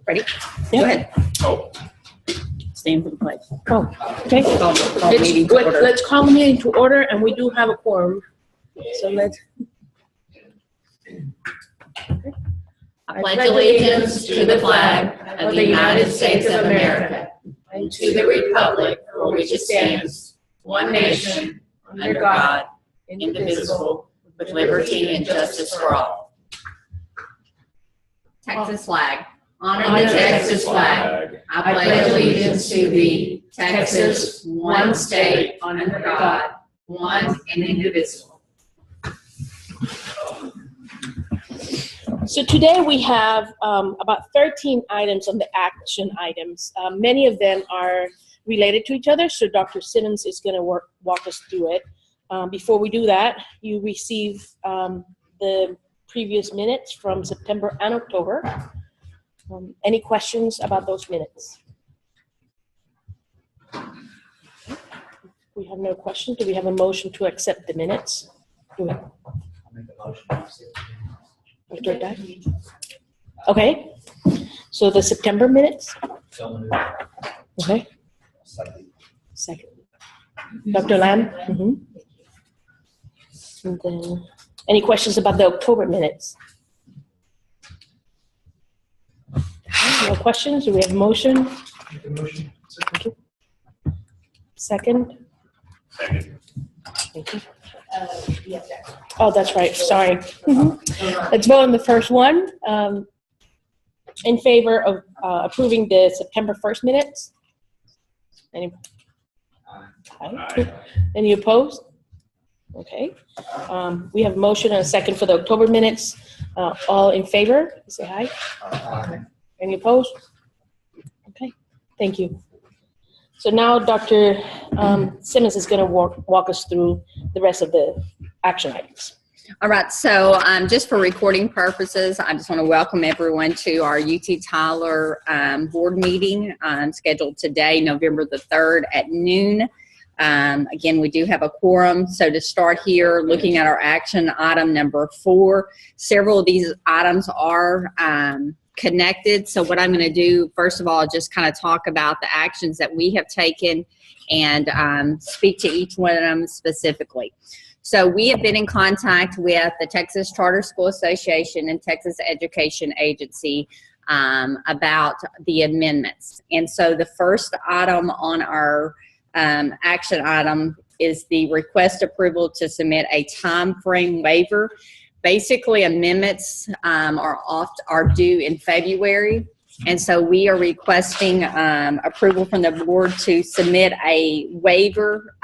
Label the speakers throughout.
Speaker 1: Ready? Go ahead.
Speaker 2: Oh.
Speaker 1: Stand for the pledge.
Speaker 3: Oh, okay. Let's call the meeting to order, and we do have a quorum. So let's.
Speaker 1: I pledge allegiance to the flag of the United States of America and to the republic for which it stands, one nation, under God, indivisible, with liberty and justice for all. Texas flag. Honor the Texas flag. I pledge allegiance to thee, Texas, one state, under God, one and indivisible.
Speaker 3: So today we have about 13 items on the action items. Many of them are related to each other, so Dr. Simmons is going to walk us through it. Before we do that, you receive the previous minutes from September and October. Any questions about those minutes? We have no questions. Do we have a motion to accept the minutes? Do we?
Speaker 2: I'll make a motion to accept
Speaker 3: Dr. Dye? Okay. So the September minutes? Okay. Second. Dr. Lamb? Mm-hmm. And then, any questions about the October minutes? No questions? Do we have a motion?
Speaker 2: Make a motion.
Speaker 3: Thank you. Second?
Speaker 2: Second.
Speaker 3: Thank you. Oh, that's right. Sorry. Let's vote on the first one. In favor of approving the September 1st minutes? Any? Aye. Any opposed? Okay. We have a motion and a second for the October minutes. All in favor? Say aye.
Speaker 2: Aye.
Speaker 3: Any opposed? Okay. Thank you. So now Dr. Simmons is going to walk us through the rest of the action items.
Speaker 1: All right, so just for recording purposes, I just want to welcome everyone to our UT Tyler board meeting scheduled today, November the 3rd at noon. Again, we do have a quorum. So to start here, looking at our action item number 4, several of these items are connected. So what I'm going to do, first of all, just kind of talk about the actions that we have taken and speak to each one of them specifically. So we have been in contact with the Texas Charter School Association and Texas Education Agency about the amendments. And so the first item on our action item is the request approval to submit a time frame waiver. Basically, amendments are due in February, and so we are requesting approval from the board to submit a waiver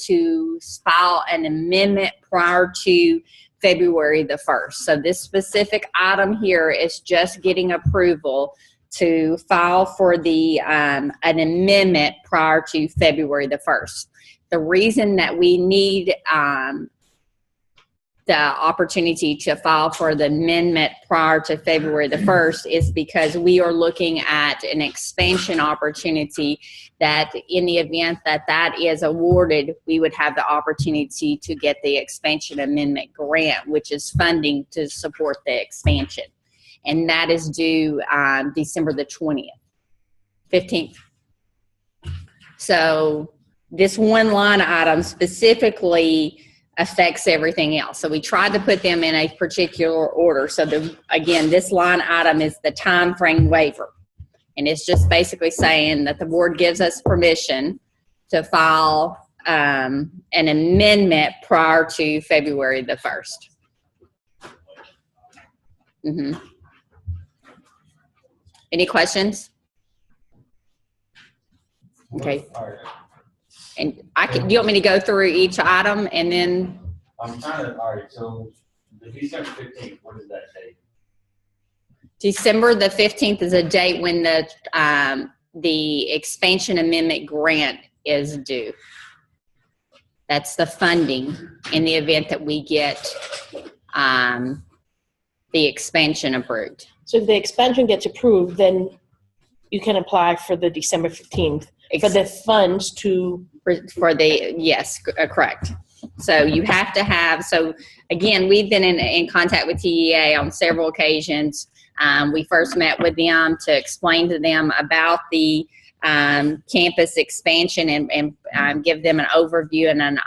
Speaker 1: to file an amendment prior to February the 1st. So this specific item here is just getting approval to file for the an amendment prior to February the 1st. The reason that we need the opportunity to file for the amendment prior to February the 1st is because we are looking at an expansion opportunity that in the event that that is awarded, we would have the opportunity to get the expansion amendment grant, which is funding to support the expansion. And that is due December the 15th. So this one line item specifically affects everything else. So we tried to put them in a particular order. So again, this line item is the time frame waiver. And it's just basically saying that the board gives us permission to file an amendment prior to February the 1st. Mm-hmm. Any questions? Okay. And do you want me to go through each item and then?
Speaker 2: I'm trying to, all right, so the December 15th, what is that date?
Speaker 1: December the 15th is a date when the expansion amendment grant is due. That's the funding in the event that we get the expansion approved.
Speaker 3: So if the expansion gets approved, then you can apply for the December 15th for the funds to.
Speaker 1: For the, yes, correct. So you have to have, so again, we've been in contact with TEA on several occasions. We first met with them to explain to them about the campus expansion and give them an overview and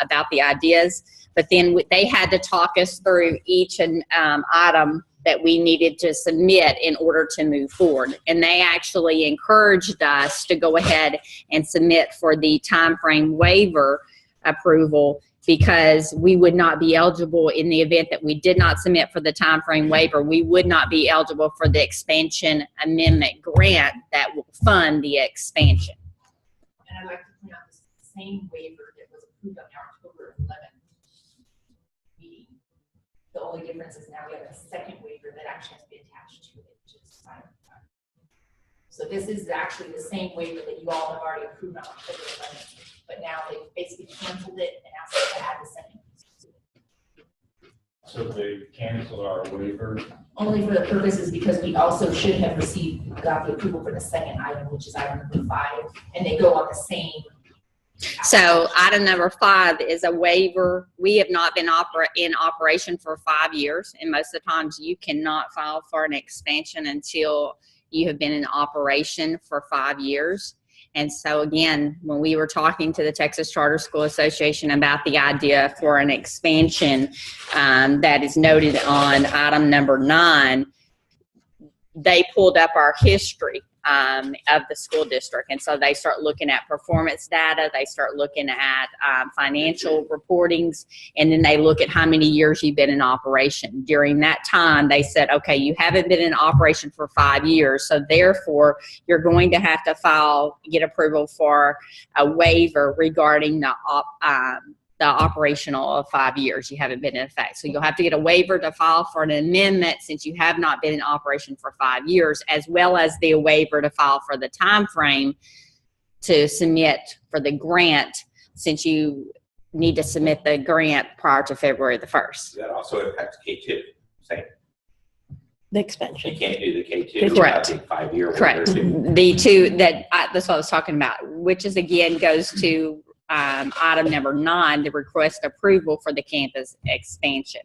Speaker 1: about the ideas. But then they had to talk us through each item that we needed to submit in order to move forward. And they actually encouraged us to go ahead and submit for the timeframe waiver approval, because we would not be eligible in the event that we did not submit for the timeframe waiver. We would not be eligible for the expansion amendment grant that will fund the expansion.
Speaker 4: And I'd like to point out the same waiver that was approved on October 11th meeting. The only difference is now we have a second waiver that actually has to be attached to it, which is signed. So this is actually the same waiver that you all have already approved on October 11th, but now they basically canceled it and asked us to add the second piece to it.
Speaker 2: So they canceled our waiver.
Speaker 4: Only for the purposes because we also should have got the approval for the second item, which is item number 5, and they go on the same.
Speaker 1: So item number 5 is a waiver. We have not been in operation for 5 years, and most of the times you cannot file for an expansion until you have been in operation for 5 years. And so again, when we were talking to the Texas Charter School Association about the idea for an expansion that is noted on item number 9, they pulled up our history of the school district. And so they start looking at performance data, they start looking at financial reportings, and then they look at how many years you've been in operation. During that time, they said, okay, you haven't been in operation for 5 years, so therefore you're going to have to get approval for a waiver regarding the operational of 5 years you haven't been in effect. So you'll have to get a waiver to file for an amendment since you have not been in operation for 5 years, as well as the waiver to file for the time frame to submit for the grant, since you need to submit the grant prior to February the 1st.
Speaker 5: That also impacts K2. Same.
Speaker 3: The expansion.
Speaker 5: You can't do the K2
Speaker 1: Correct.
Speaker 5: without the 5-year
Speaker 1: Correct.
Speaker 5: waiver.
Speaker 1: The two that's what I was talking about, which is again goes to item number 9, the request approval for the campus expansion.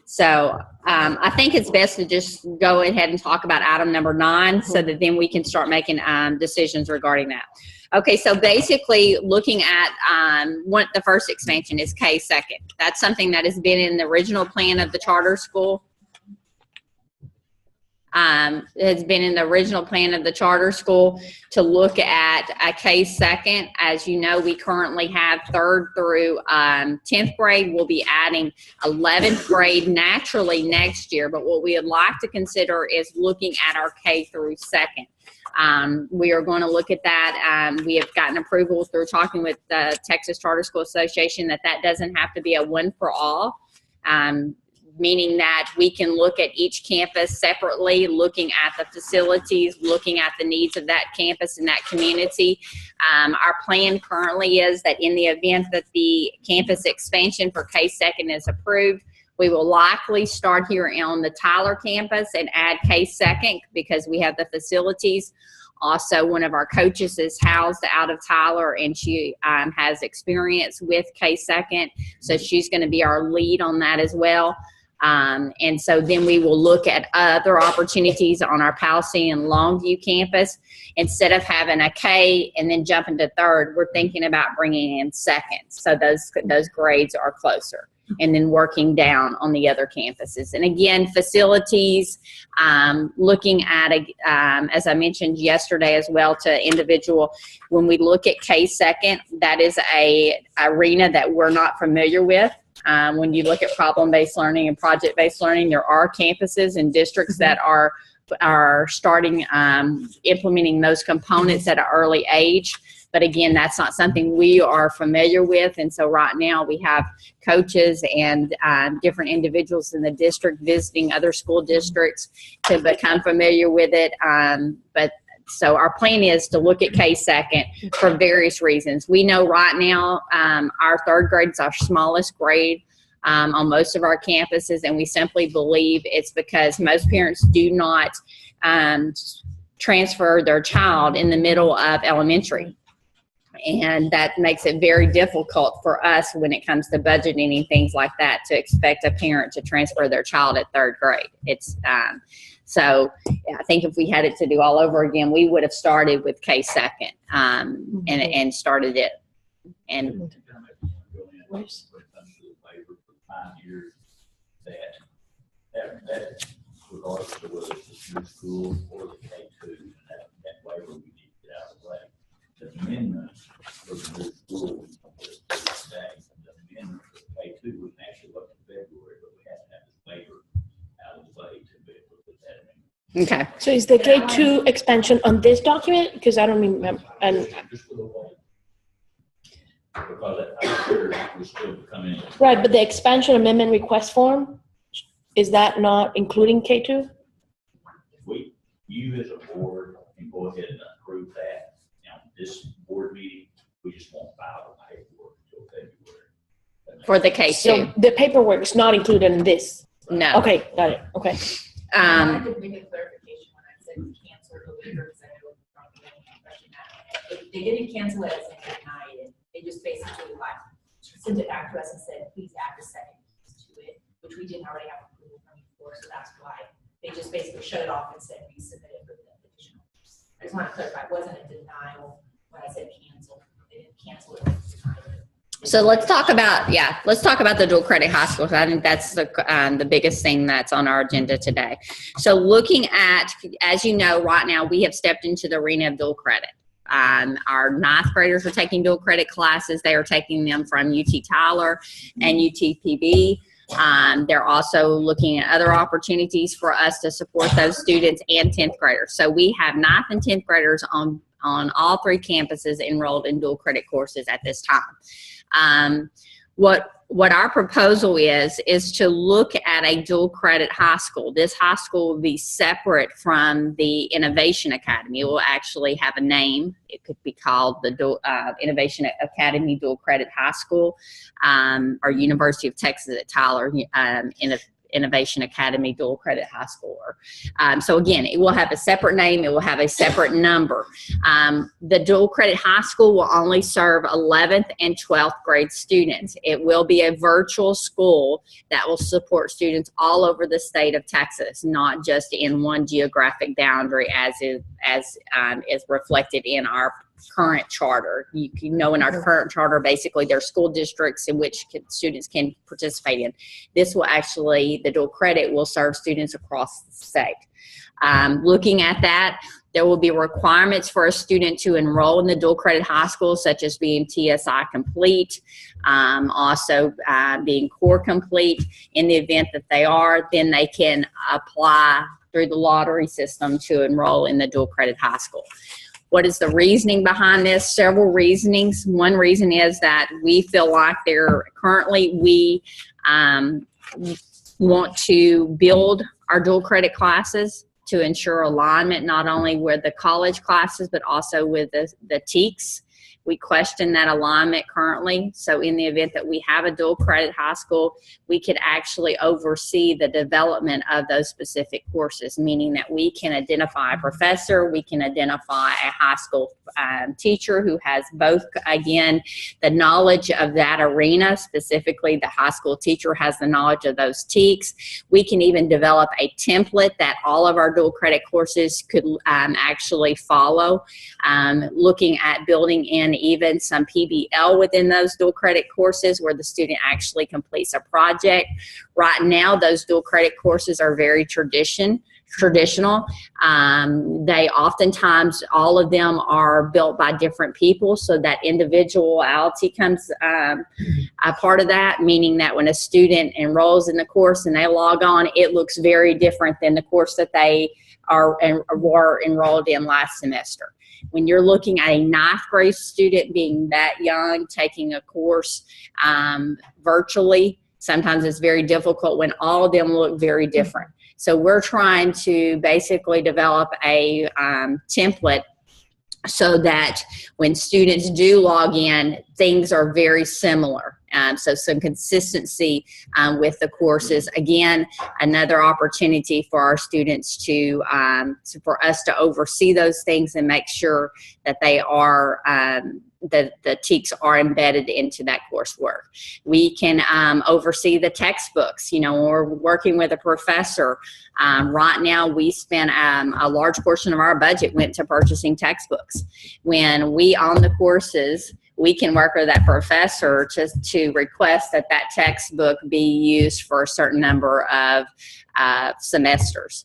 Speaker 1: So I think it's best to just go ahead and talk about item number 9 so that then we can start making decisions regarding that. Okay, so basically looking at the first expansion is K2. That's something that has been in the original plan of the charter school. Has been in the original plan of the charter school to look at a K2. As you know, we currently have 3rd through 10th grade. We'll be adding 11th grade naturally next year, but what we would like to consider is looking at our K through 2nd. We are going to look at that. We have gotten approval through talking with the Texas Charter School Association that doesn't have to be a one for all. Meaning that we can look at each campus separately, looking at the facilities, looking at the needs of that campus and that community. Our plan currently is that in the event that the campus expansion for K2 is approved, we will likely start here on the Tyler campus and add K2 because we have the facilities. Also, one of our coaches is housed out of Tyler, and she has experience with K2, so she's going to be our lead on that as well. And so then we will look at other opportunities on our Powell-C and Longview campus. Instead of having a K and then jumping to 3rd, we're thinking about bringing in 2nd. So those grades are closer, and then working down on the other campuses. And again, facilities, looking at, as I mentioned yesterday as well to individual, when we look at K2, that is a arena that we're not familiar with. When you look at problem-based learning and project-based learning, there are campuses and districts that are starting implementing those components at an early age. But again, that's not something we are familiar with. And so right now we have coaches and different individuals in the district visiting other school districts to become familiar with it. So our plan is to look at K2 for various reasons. We know right now our 3rd grade is our smallest grade on most of our campuses, and we simply believe it's because most parents do not transfer their child in the middle of elementary. And that makes it very difficult for us when it comes to budgeting and things like that to expect a parent to transfer their child at 3rd grade. It's so I think if we had it to do all over again, we would have started with K-2 and started it. And
Speaker 6: When it comes to the labor for 5 years, that regardless of whether it's the school or the K-2, that waiver we need to get out of the way. The amendment for the new school was today. The amendment for the K-2 was actually up to February, but we had to have this waiver out of the way to be able to put that in.
Speaker 1: okay.
Speaker 3: So is the K2 expansion on this document? Because I don't remember. And
Speaker 6: Just for the waiver. Because I figured it was still coming in.
Speaker 3: right, but the expansion amendment request form, is that not including K2?
Speaker 6: You as a board can go ahead and approve that. Now, this board meeting, we just won't file the paperwork until February.
Speaker 1: For the K-2.
Speaker 3: So the paperwork is not included in this.
Speaker 1: No.
Speaker 3: Okay, got it. Okay.
Speaker 4: I wanted to make a clarification when I said cancel the waiver, because I know it's not going to be a question now. They didn't cancel it as they denied it. They just basically sent it back to us and said, please add the second piece to it, which we didn't already have approval from before, so that's why they just basically shut it off and said resubmit it for the additional. I just want to clarify, it wasn't a denial when I said cancel. They didn't cancel it, they denied it.
Speaker 1: So let's talk about, let's talk about the dual credit high school. I think that's the biggest thing that's on our agenda today. So looking at, as you know, right now we have stepped into the arena of dual credit. Our 9th graders are taking dual credit classes. They are taking them from UT Tyler and UTPB. They're also looking at other opportunities for us to support those students and 10th graders. So we have 9th and 10th graders on all 3 campuses enrolled in dual credit courses at this time. What our proposal is to look at a dual credit high school. This high school will be separate from the Innovation Academy. It will actually have a name. It could be called the Innovation Academy Dual Credit High School, or University of Texas at Tyler Innovation Academy Dual Credit High School. So again, it will have a separate name. It will have a separate number. The Dual Credit High School will only serve 11th and 12th grade students. It will be a virtual school that will support students all over the state of Texas, not just in one geographic boundary as is reflected in our current charter. You know, in our current charter, basically there are school districts in which students can participate in. This will actually, the dual credit will serve students across the state. Looking at that, there will be requirements for a student to enroll in the dual credit high school, such as being TSI complete, also being core complete. In the event that they are, then they can apply through the lottery system to enroll in the dual credit high school. What is the reasoning behind this? Several reasonings. One reason is that we feel like we want to build our dual credit classes to ensure alignment not only with the college classes but also with the TEKS. We question that alignment currently. So in the event that we have a dual credit high school, we could actually oversee the development of those specific courses, meaning that we can identify a professor, we can identify a high school teacher who has both, again, the knowledge of that arena, specifically the high school teacher has the knowledge of those TEKS. We can even develop a template that all of our dual credit courses could actually follow, looking at building in even some PBL within those dual credit courses where the student actually completes a project. Right now, those dual credit courses are very traditional. They oftentimes, all of them are built by different people, so that individuality comes a part of that, meaning that when a student enrolls in the course and they log on, it looks very different than the course that they were enrolled in last semester. When you're looking at a 9th grade student being that young, taking a course virtually, sometimes it's very difficult when all of them look very different. So we're trying to basically develop a template so that when students do log in, things are very similar. So some consistency with the courses. Again, another opportunity for our students for us to oversee those things and make sure that they are the TEKS are embedded into that coursework. We can oversee the textbooks. You know, when we're working with a professor, right now we spend a large portion of our budget went to purchasing textbooks. When we own the courses, we can work with that professor to request that textbook be used for a certain number of semesters.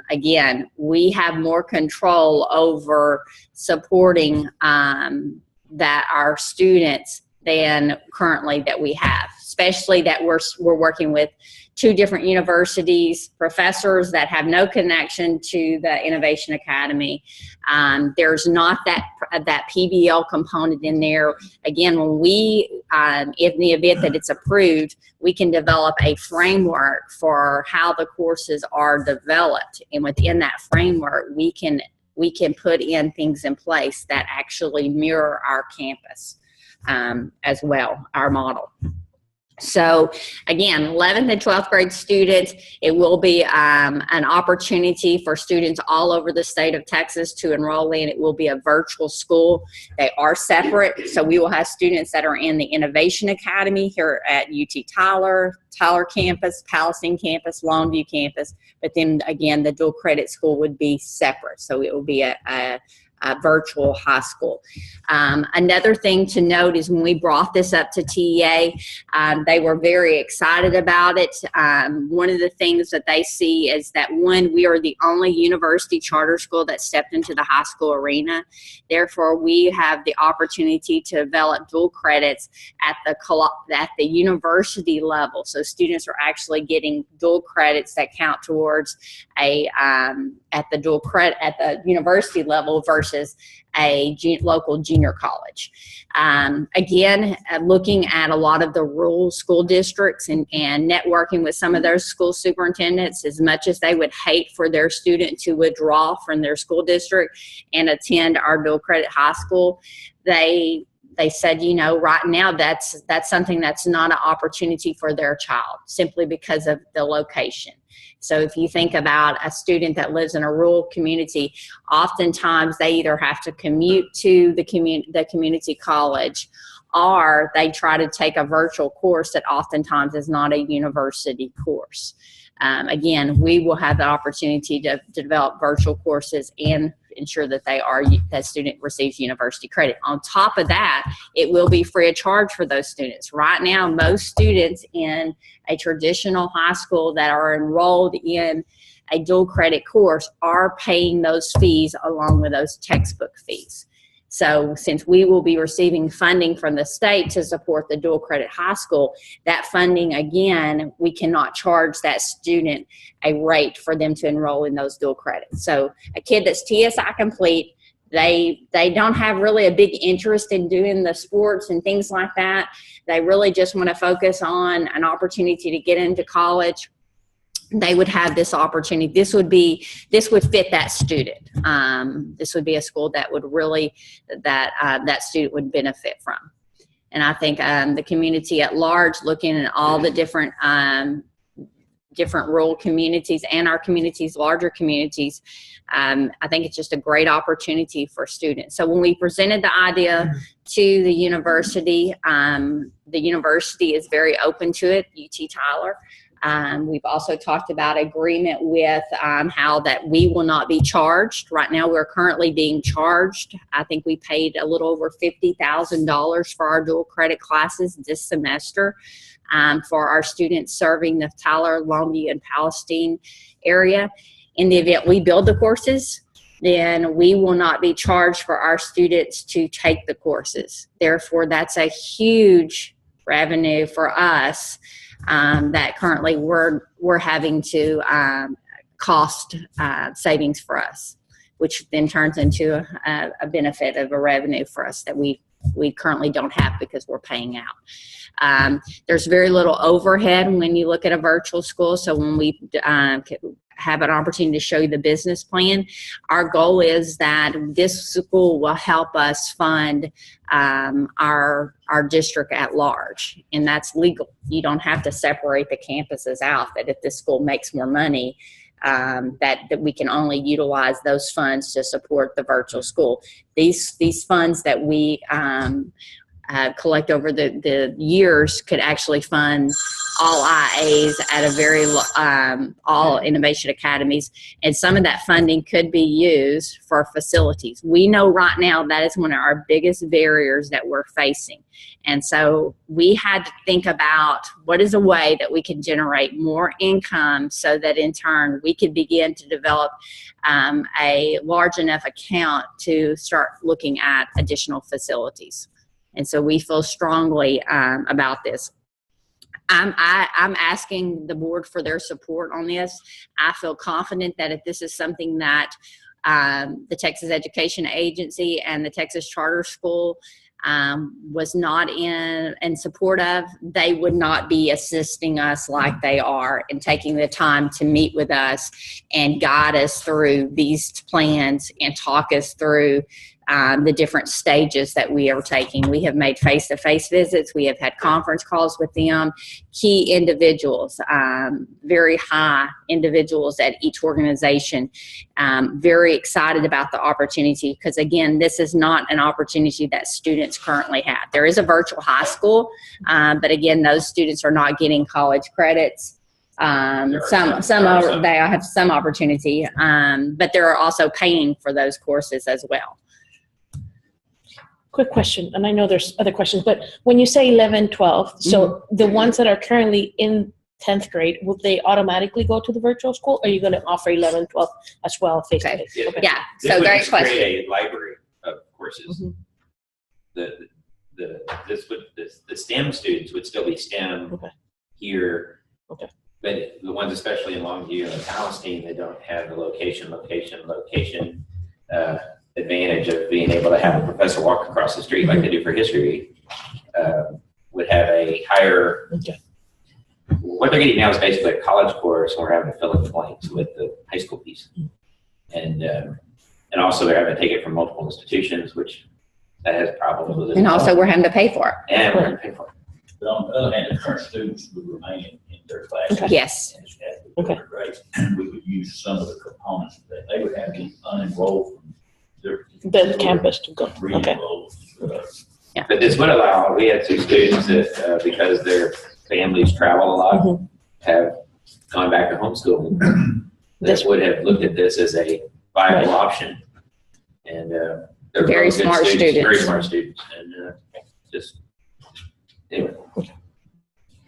Speaker 1: Again, we have more control over supporting that our students than currently that we have, especially that we're working with 2 different universities, professors that have no connection to the Innovation Academy. There's not that PBL component in there. Again, when we, in the event that it's approved, we can develop a framework for how the courses are developed. And within that framework, we can put in things in place that actually mirror our campus as well, our model. So again, 11th and 12th grade students, it will be an opportunity for students all over the state of Texas to enroll in. It will be a virtual school. They are separate. So we will have students that are in the Innovation Academy here at UT Tyler campus, Palestine campus, Longview campus. But then again, the dual credit school would be separate. So it will be a virtual high school. Another thing to note is when we brought this up to TEA, they were very excited about it. One of the things that they see is that, one, we are the only university charter school that stepped into the high school arena. Therefore, we have the opportunity to develop dual credits at the university level. So students are actually getting dual credits that count towards at the university level versus a local junior college. Again, looking at a lot of the rural school districts and networking with some of those school superintendents, as much as they would hate for their student to withdraw from their school district and attend our dual credit high school, they said, you know, right now that's something that's not an opportunity for their child simply because of the location. So if you think about a student that lives in a rural community, oftentimes they either have to commute to the community college, or they try to take a virtual course that oftentimes is not a university course. Again, we will have the opportunity to develop virtual courses and ensure that that student receives university credit. On top of that, it will be free of charge for those students. Right now, most students in a traditional high school that are enrolled in a dual credit course are paying those fees along with those textbook fees. So since we will be receiving funding from the state to support the dual credit high school, that funding, again, we cannot charge that student a rate for them to enroll in those dual credits. So a kid that's TSI complete, they don't have really a big interest in doing the sports and things like that. They really just want to focus on an opportunity to get into college. They would have this opportunity. This would fit that student. This would be a school that would really, that student would benefit from. And I think the community at large, looking at all the different rural communities and our communities, larger communities, I think it's just a great opportunity for students. So when we presented the idea to the university is very open to it, UT Tyler. We've also talked about agreement with how that we will not be charged. Right now, we're currently being charged. I think we paid a little over $50,000 for our dual credit classes this semester for our students serving the Tyler, Longview, and Palestine area. In the event we build the courses, then we will not be charged for our students to take the courses. Therefore, that's a huge revenue for us. That currently we're having to cost savings for us, which then turns into a benefit of a revenue for us that we currently don't have because we're paying out. There's very little overhead when you look at a virtual school. So when we have an opportunity to show you the business plan, our goal is that this school will help us fund our district at large, and that's legal. You don't have to separate the campuses out, that if this school makes more money, that we can only utilize those funds to support the virtual school. These funds that we collect over the years could actually fund all IAs at a very all innovation academies, and some of that funding could be used for facilities. We know right now that is one of our biggest barriers that we're facing, and so we had to think about what is a way that we can generate more income so that in turn we could begin to develop a large enough account to start looking at additional facilities. And so we feel strongly about this. I'm asking the board for their support on this. I feel confident that if this is something that the Texas Education Agency and the Texas Charter School was not in support of, they would not be assisting us like they are and taking the time to meet with us and guide us through these plans and talk us through the different stages that we are taking. We have made face-to-face visits. We have had conference calls with them, key individuals, very high individuals at each organization. Very excited about the opportunity because, again, this is not an opportunity that students currently have. There is a virtual high school, but again, those students are not getting college credits. They have some opportunity, but they're also paying for those courses as well.
Speaker 3: Quick question, and I know there's other questions, but when you say 11, 12, so the ones that are currently in 10th grade, will they automatically go to the virtual school? Or are you going to offer 11, 12 as well face-to-face?
Speaker 5: Okay.
Speaker 3: Okay.
Speaker 1: Yeah,
Speaker 5: This
Speaker 1: so
Speaker 5: would
Speaker 1: great
Speaker 5: just
Speaker 1: question.
Speaker 5: create a library of courses.
Speaker 3: Mhm.
Speaker 5: The STEM students would still be STEM
Speaker 3: Okay.
Speaker 5: here.
Speaker 3: Okay.
Speaker 5: But the ones especially in Longview and Palestine, they don't have the location advantage of being able to have a professor walk across the street like they do for history. Would have a higher.
Speaker 3: Okay.
Speaker 5: What they're getting now is basically a college course, and we're having to fill in the blanks with the high school piece. And also they're having to take it from multiple institutions, which that has problems with it.
Speaker 1: And also we're having to pay for it.
Speaker 5: And we're going to pay for it.
Speaker 6: But on the other hand, the current students would remain in their classes.
Speaker 3: Okay.
Speaker 1: Yes.
Speaker 3: Okay.
Speaker 6: We would use some of the components that they would have to unenroll from their.
Speaker 3: The campus to go. Okay.
Speaker 6: Re-enroll.
Speaker 5: But this would allow, we had two students that, because their families travel a lot,
Speaker 3: Mhm.
Speaker 5: have gone back to homeschooling.
Speaker 3: This-
Speaker 5: That would have looked at this as a viable
Speaker 3: Right.
Speaker 5: option. And they're
Speaker 1: Very
Speaker 5: both good
Speaker 1: smart
Speaker 5: Very
Speaker 1: students.
Speaker 5: smart students. And just, anyway.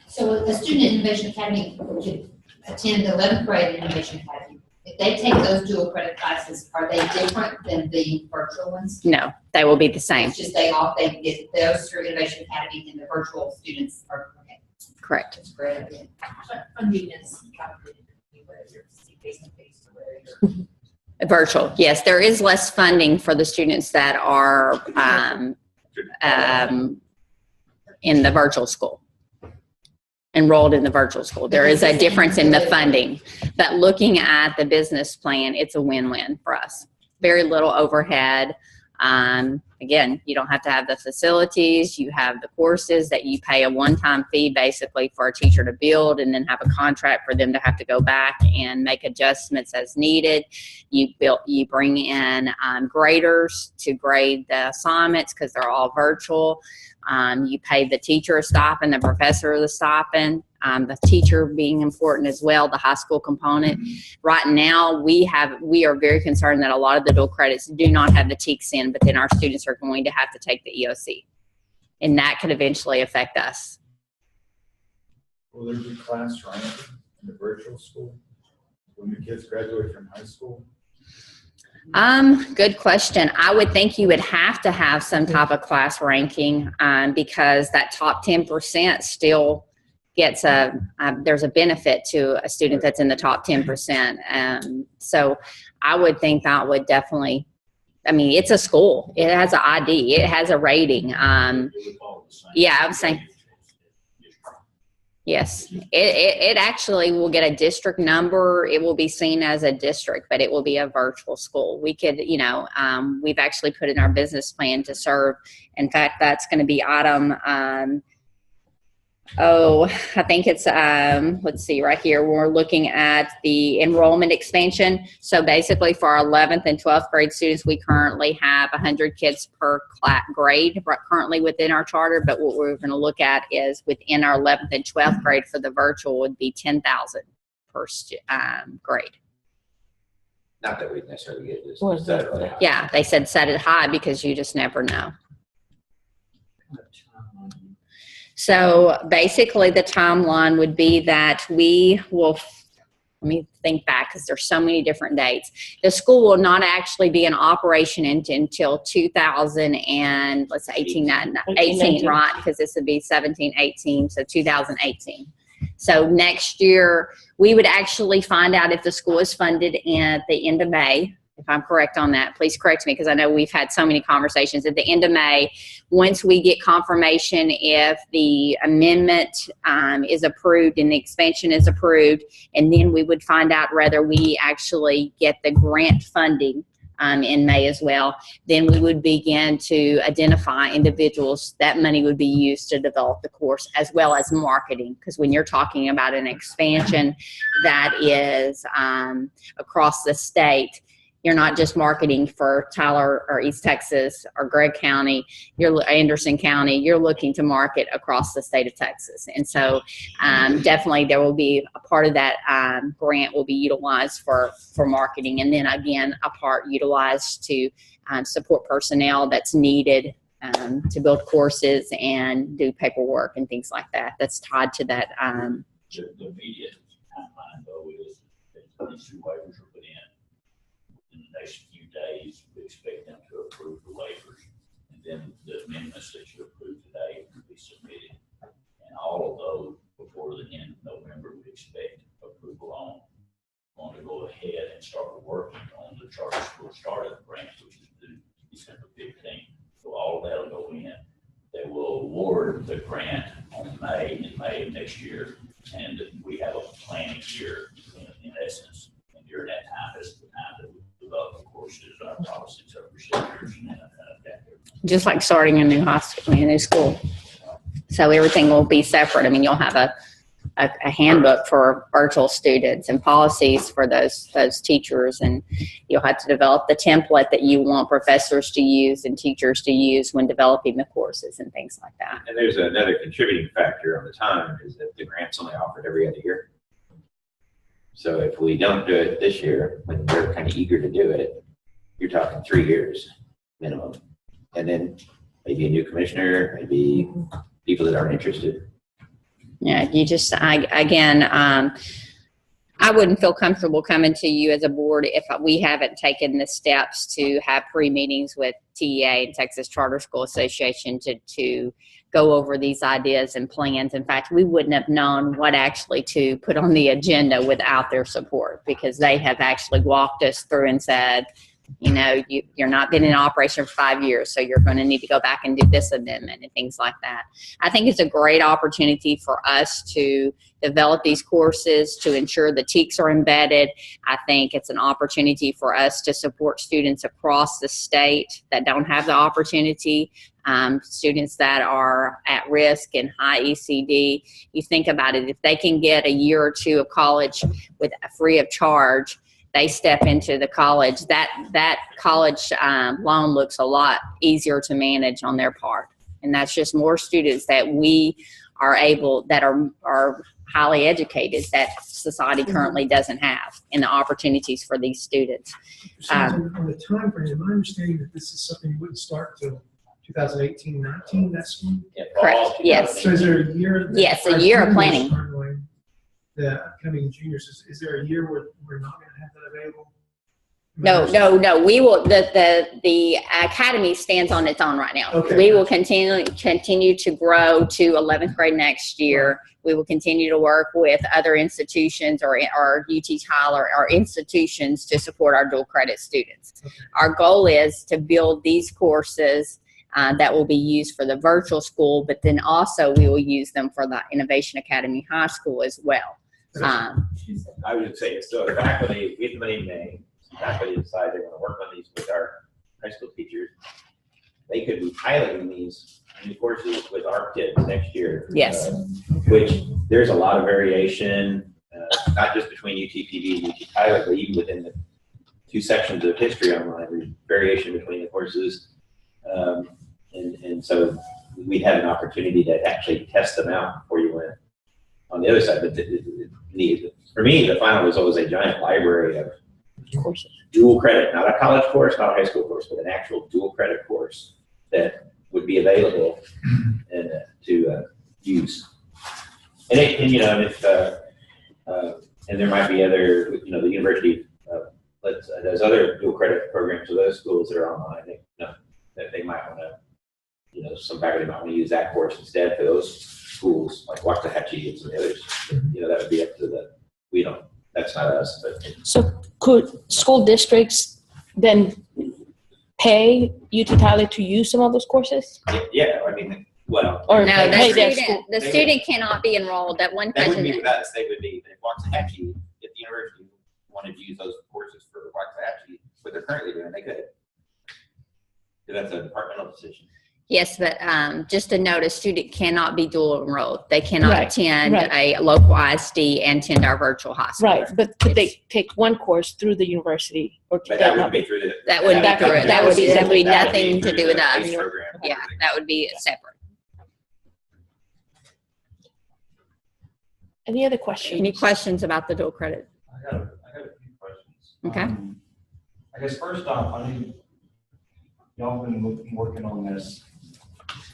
Speaker 7: So a student at Innovation Academy could attend the 11th grade Innovation Academy. If they take those dual credit classes, are they different than the virtual ones?
Speaker 1: No, they will be the same.
Speaker 7: It's just they get those through Innovation Academy and the virtual students are, okay,
Speaker 1: Correct.
Speaker 7: that's great.
Speaker 4: Funding is calculated whether you're face to face or whether you're.
Speaker 1: Virtual, yes. There is less funding for the students that are in the virtual school, enrolled in the virtual school. There is a difference in the funding, but looking at the business plan, it's a win-win for us. Very little overhead. Again, you don't have to have the facilities. You have the courses that you pay a one-time fee basically for a teacher to build, and then have a contract for them to have to go back and make adjustments as needed. You bring in graders to grade the assignments because they're all virtual. You pay the teacher a stipend, the professor the stipend, the teacher being important as well, the high school component. Right now, we are very concerned that a lot of the dual credits do not have the TEKS in, but then our students are going to have to take the EOC. And that could eventually affect us.
Speaker 8: Will there be class ranking in the virtual school when the kids graduate from high school?
Speaker 1: Good question. I would think you would have to have some type of class ranking because that top 10% still gets there's a benefit to a student that's in the top 10%. So I would think that would definitely, I mean, it's a school. It has an ID. It has a rating. Yeah, I was saying. Yes, it actually will get a district number. It will be seen as a district, but it will be a virtual school. We could, we've actually put in our business plan to serve. In fact, that's going to be item Oh, I think it's, let's see, right here, we're looking at the enrollment expansion. So basically for our 11th and 12th grade students, we currently have 100 kids per grade currently within our charter. But what we're going to look at is within our 11th and 12th grade for the virtual would be 10,000 per grade.
Speaker 5: Not that we necessarily get this.
Speaker 3: What is that?
Speaker 1: Yeah, they said set it high because you just never know. So basically the timeline would be that we will, let me think back because there's so many different dates. The school will not actually be in operation until 2000 and let's say 18, right? Because this would be 17, 18, so 2018. So next year, we would actually find out if the school is funded at the end of May. If I'm correct on that, please correct me because I know we've had so many conversations. At the end of May, once we get confirmation if the amendment is approved and the expansion is approved, and then we would find out whether we actually get the grant funding in May as well, then we would begin to identify individuals. That money would be used to develop the course as well as marketing, because when you're talking about an expansion that is across the state, you're not just marketing for Tyler or East Texas or Gregg County, you're Anderson County, you're looking to market across the state of Texas. And so definitely there will be a part of that grant will be utilized for marketing. And then again, a part utilized to support personnel that's needed to build courses and do paperwork and things like that. That's tied to that.
Speaker 6: The immediate timeline though is that these two waivers are put in the next few days. We expect them to approve the waivers, and then the amendments that you approve today will be submitted. And all of those before the end of November, we expect approval on. Want to go ahead and start working on the charter school startup grant, which is due December 15th. So all of that will go in. They will award the grant in May of next year, and we have a planning year in essence. And during that time is the time that we develop, of course, is our policies, our procedures, and that.
Speaker 1: Just like starting a new hospital, a new school. So everything will be separate. I mean, you'll have a handbook for virtual students and policies for those teachers, and you'll have to develop the template that you want professors to use and teachers to use when developing the courses and things like that.
Speaker 5: And there's another contributing factor on the time is that the grant's only offered every other year. So if we don't do it this year, when we're kind of eager to do it, you're talking 3 years minimum. And then maybe a new commissioner, maybe people that aren't interested.
Speaker 1: Yeah, you just, I wouldn't feel comfortable coming to you as a board if we haven't taken the steps to have pre-meetings with TEA and Texas Charter School Association to go over these ideas and plans. In fact, we wouldn't have known what actually to put on the agenda without their support, because they have actually walked us through and said, you know, you're not been in operation for 5 years, so you're going to need to go back and do this amendment and things like that. I think it's a great opportunity for us to develop these courses, to ensure the TEKS are embedded. I think it's an opportunity for us to support students across the state that don't have the opportunity, students that are at risk and high ECD. You think about it, if they can get a year or two of college with free of charge, they step into the college, that college loan looks a lot easier to manage on their part. And that's just more students that we are able, that are highly educated, that society currently doesn't have, and the opportunities for these students.
Speaker 9: On the time frame, my understanding that this is something you wouldn't start till 2018-19, that school?
Speaker 5: Yeah,
Speaker 1: Correct, yes.
Speaker 9: So is there a year?
Speaker 1: Yes, a year of planning.
Speaker 9: The upcoming juniors, is there a year where we're not going to have that available?
Speaker 1: No. We will. The academy stands on its own right now.
Speaker 9: Okay.
Speaker 1: We will continue to grow to 11th grade next year. We will continue to work with other institutions or UT Tyler or institutions to support our dual credit students.
Speaker 9: Okay.
Speaker 1: Our goal is to build these courses that will be used for the virtual school, but then also we will use them for the Innovation Academy High School as well.
Speaker 5: I would say it's still faculty, we have the money in May. Faculty decide they want to work on these with our high school teachers. they could be piloting these new courses with our kids next year.
Speaker 1: Yes.
Speaker 5: Which there's a lot of variation, not just between UTPB and UT Tyler, but even within the two sections of history online, there's variation between the courses. And so we had an opportunity to actually test them out before you went on the other side. But for me, the final result was a giant library of
Speaker 3: courses.
Speaker 5: Dual credit, not a college course, not a high school course, but an actual dual credit course that would be available and to use. And and there might be other, the university there's other dual credit programs for those schools that are online. That they might want to, some faculty might want to use that course instead for those schools like Waxahachie and some of the others. That would be up to that's not us. But
Speaker 3: So could school districts then pay UT Tyler to use some of those courses?
Speaker 5: yeah,
Speaker 3: Or
Speaker 1: No,
Speaker 3: pay their
Speaker 1: the student cannot be enrolled. That one
Speaker 5: They wouldn't be
Speaker 1: question.
Speaker 5: with us. They would be if Waxahachie, if the university wanted to use those courses for Waxahachie, what they're currently doing, they could. That's a departmental decision.
Speaker 1: Yes, but just to note, a student cannot be dual enrolled. They cannot
Speaker 3: Right,
Speaker 1: attend
Speaker 3: right.
Speaker 1: a local ISD and attend our virtual high school.
Speaker 3: Right, but could they take one course through the university or
Speaker 5: But that would be through the.
Speaker 1: That wouldn't be through it. That would be nothing to do with us.
Speaker 5: PACE program.
Speaker 1: Yeah, that would be separate.
Speaker 3: Any other questions?
Speaker 1: Any questions about the dual credit?
Speaker 2: I got a few questions.
Speaker 1: Okay.
Speaker 2: I guess first off, I mean, y'all have been working on this.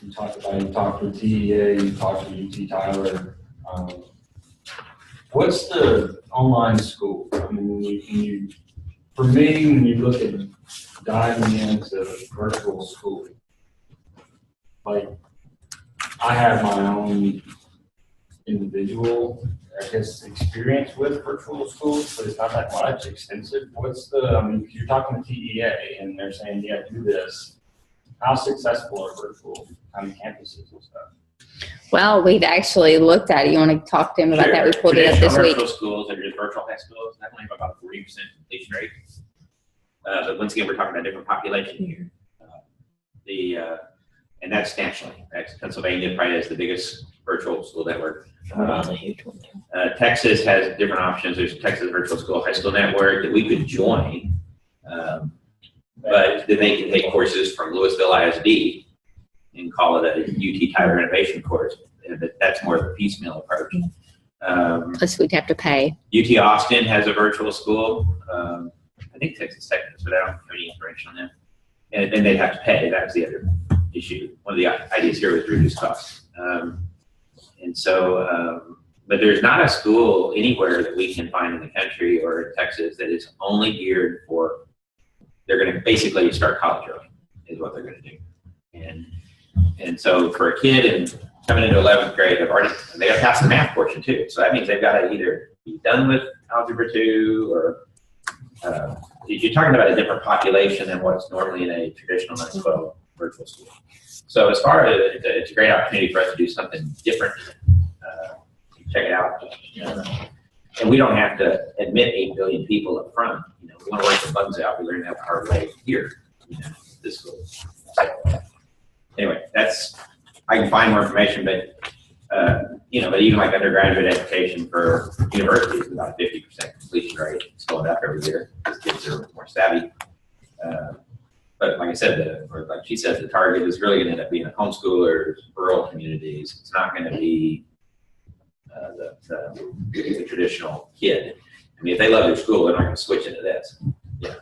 Speaker 2: You talked with TEA, you talked with UT Tyler. What's the online school? I mean, for me, when you look at diving into virtual school, like I have my own individual, I guess, experience with virtual schools, but it's not that much extensive. You're talking to TEA and they're saying, yeah, do this. How successful are virtual campuses and stuff?
Speaker 1: Well, we've actually looked at it. You want to talk to him about that? We pulled it up this week.
Speaker 5: Virtual schools that are just virtual high schools, that only have about a 40% completion rate. But once again, we're talking about a different population here. And that's nationally. Pennsylvania probably has the biggest virtual school network.
Speaker 3: That's a huge one too.
Speaker 5: Texas has different options. There's Texas Virtual School High School Network that we could join. But then they can take courses from Louisville ISD and call it a UT Tyler Innovation course. But that's more of a piecemeal approach.
Speaker 1: Plus, we'd have to pay.
Speaker 5: UT Austin has a virtual school. I think Texas Tech does, but I don't have any information on that. And they'd have to pay. That was the other issue. One of the ideas here was reduce costs. But there's not a school anywhere that we can find in the country or in Texas that is only geared for, they're going to basically start college early is what they're going to do. And so for a kid and coming into 11th grade, they got to pass the math portion too. So that means they've got to either be done with Algebra 2 or you're talking about a different population than what's normally in a traditional 9-12 virtual school. So as far as it's a great opportunity for us to do something different. Check it out. And we don't have to admit 8 billion people up front. We want to work the bugs out. We learned that the hard way here. This school. So, anyway, I can find more information, but but even like undergraduate education for universities is about a 50% completion rate. It's going up every year. These kids are more savvy. But like I said, or like she said, the target is really going to end up being homeschoolers, rural communities. It's not going to be the traditional kid. I mean, if they love their school, they're not going to switch into this. Yeah.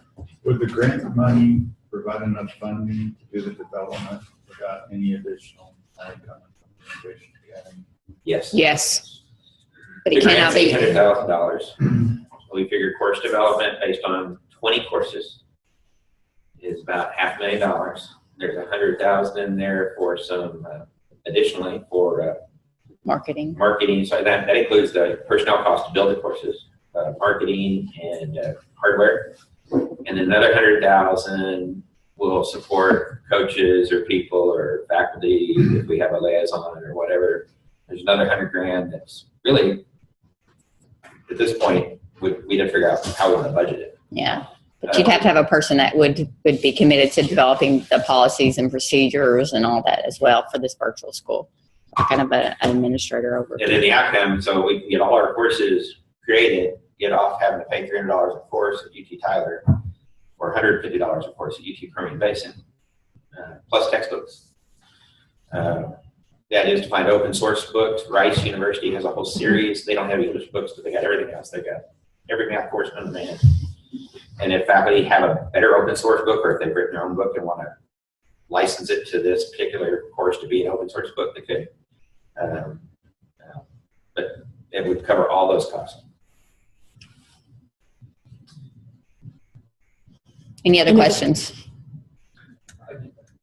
Speaker 8: Would the grant money provide enough funding to do the development without any additional money coming from the Innovation Academy?
Speaker 5: Yes.
Speaker 1: Yes. But it
Speaker 5: The
Speaker 1: cannot
Speaker 5: grant's
Speaker 1: be.
Speaker 5: $800,000. We figure course development based on 20 courses is about $500,000. There's $100,000 in there for some additionally for
Speaker 1: Marketing.
Speaker 5: so that includes the personnel cost to build the courses, marketing and hardware, and then another $100,000 will support coaches or people or faculty if we have a liaison or whatever. There's another $100,000 that's really at this point we'd have to figure out how we want to budget it.
Speaker 1: Yeah. But you'd have to have a person that would be committed to developing the policies and procedures and all that as well for this virtual school. Kind of an administrator over.
Speaker 5: And then the outcome, so we can get all our courses created, get off having to pay $300 a course at UT Tyler or $150 a course at UT Permian Basin, plus textbooks. The idea is to find open source books. Rice University has a whole series. They don't have English books, but they got everything else. They got every math course on demand. And if faculty have a better open source book, or if they've written their own book and want to license it to this particular course to be an open source book, they could. But it would cover all those costs.
Speaker 1: Any other questions?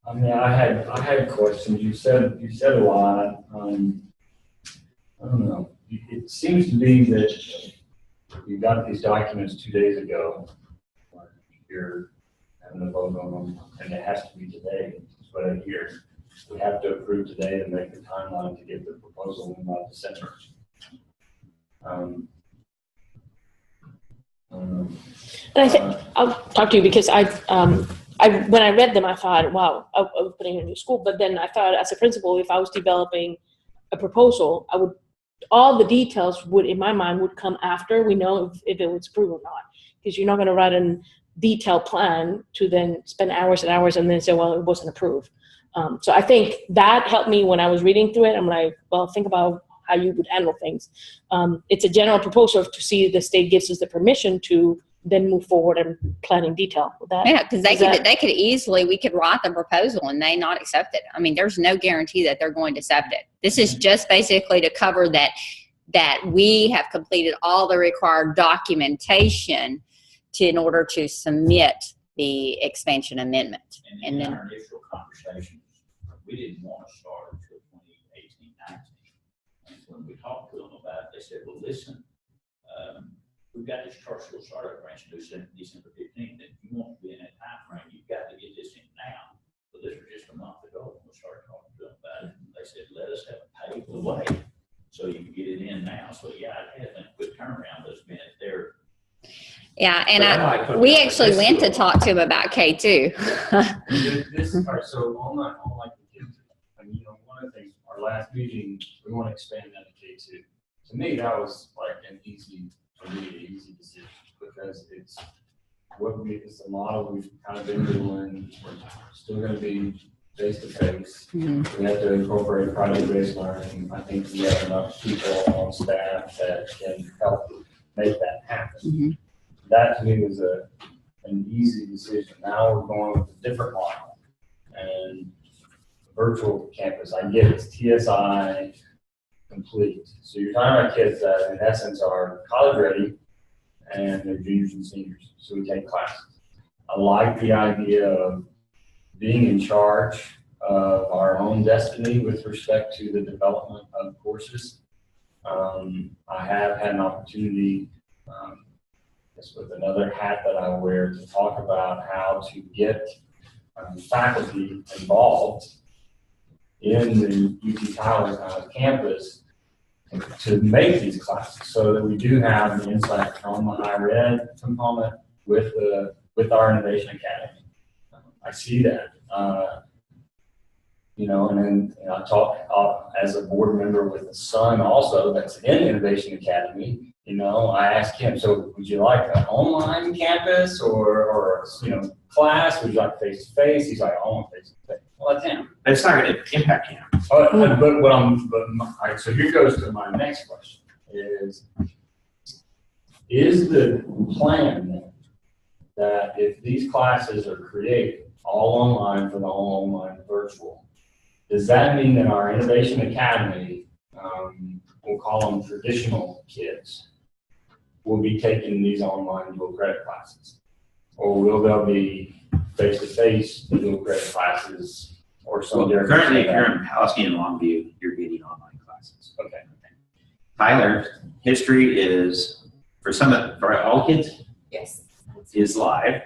Speaker 2: I mean, I had questions. You said a lot. I don't know. It seems to be that you got these documents 2 days ago. You're having a vote on them, and it has to be today. That's what I hear. We have to approve today and make the timeline to get the proposal in by December.
Speaker 3: And I think I'll talk to you because when I read them, I thought, wow, I was putting in a new school. But then I thought, as a principal, if I was developing a proposal, all the details would, in my mind, would come after we know if it was approved or not. Because you're not going to write a detailed plan to then spend hours and hours and then say, well, it wasn't approved. So I think that helped me when I was reading through it. I'm like, well, think about how you would handle things. It's a general proposal to see if the state gives us the permission to then move forward and plan in detail with that.
Speaker 1: Yeah, because they could easily, we could write the proposal and they not accept it. I mean, there's no guarantee that they're going to accept it. This is just basically to cover that we have completed all the required documentation in order to submit the expansion amendment.
Speaker 6: And in our initial conversations, we didn't want to start until 2018, 19. And when we talked to them about it, they said, well, listen, we've got this church school startup branch due December 15th. If you want to be in that time frame, you've got to get this in now. So this was just a month ago when we started talking to them about it. And they said, let us have a paved the way so you can get it in now. So yeah, it has been a quick turnaround, but it's been there.
Speaker 1: Yeah, and we actually went to talk to him about K2.
Speaker 2: This part, so on my K2, and one of the things, our last meeting, we want to expand that to K2. To me, that was like an easy decision because it's the model we've kind of been doing. We're still going to be face to face. We have to incorporate project-based learning. I think we have enough people on staff that can help make that happen. That to me was an easy decision. Now we're going with a different model and virtual campus. I get it's TSI complete. So you're talking about kids that in essence are college ready and they're juniors and seniors. So we take classes. I like the idea of being in charge of our own destiny with respect to the development of courses. I have had an opportunity with another hat that I wear to talk about how to get faculty involved in the UT Tyler campus to make these classes so that we do have the insight from the higher ed component with our Innovation Academy. I see that, and then I talk as a board member with a son also that's in Innovation Academy. I asked him, so would you like an online campus or class? Would you like face to face? He's like, I want face to face. Well, that's him.
Speaker 5: But it's not going to impact him.
Speaker 2: All right, so here goes to my next question is the plan that if these classes are created all online for the all online virtual, does that mean that our Innovation Academy, we'll call them traditional kids, will be taking these online dual credit classes? Or will there be face-to-face dual credit classes or some different?
Speaker 5: Currently, if you're in Palestine and Longview, you're getting online classes.
Speaker 2: Okay.
Speaker 5: Tyler, history is, for all kids,
Speaker 4: Yes.
Speaker 5: is live.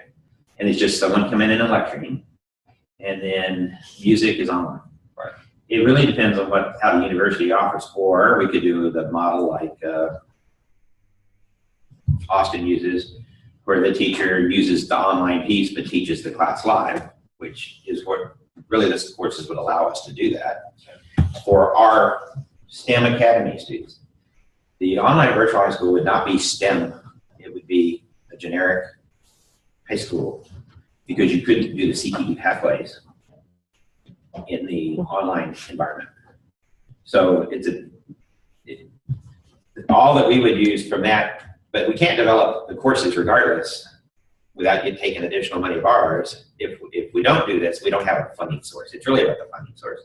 Speaker 5: And it's just someone coming in and lecturing. And then music is online.
Speaker 2: Right.
Speaker 5: It really depends on how the university offers. Or we could do the model like Austin uses, where the teacher uses the online piece but teaches the class live, which is what really this courses would allow us to do that. For our STEM Academy students, the online virtual high school would not be STEM. It would be a generic high school because you couldn't do the CTE pathways in the online environment. So all that we would use from that, but we can't develop the courses regardless without you taking additional money of ours. If we don't do this, we don't have a funding source. It's really about the funding source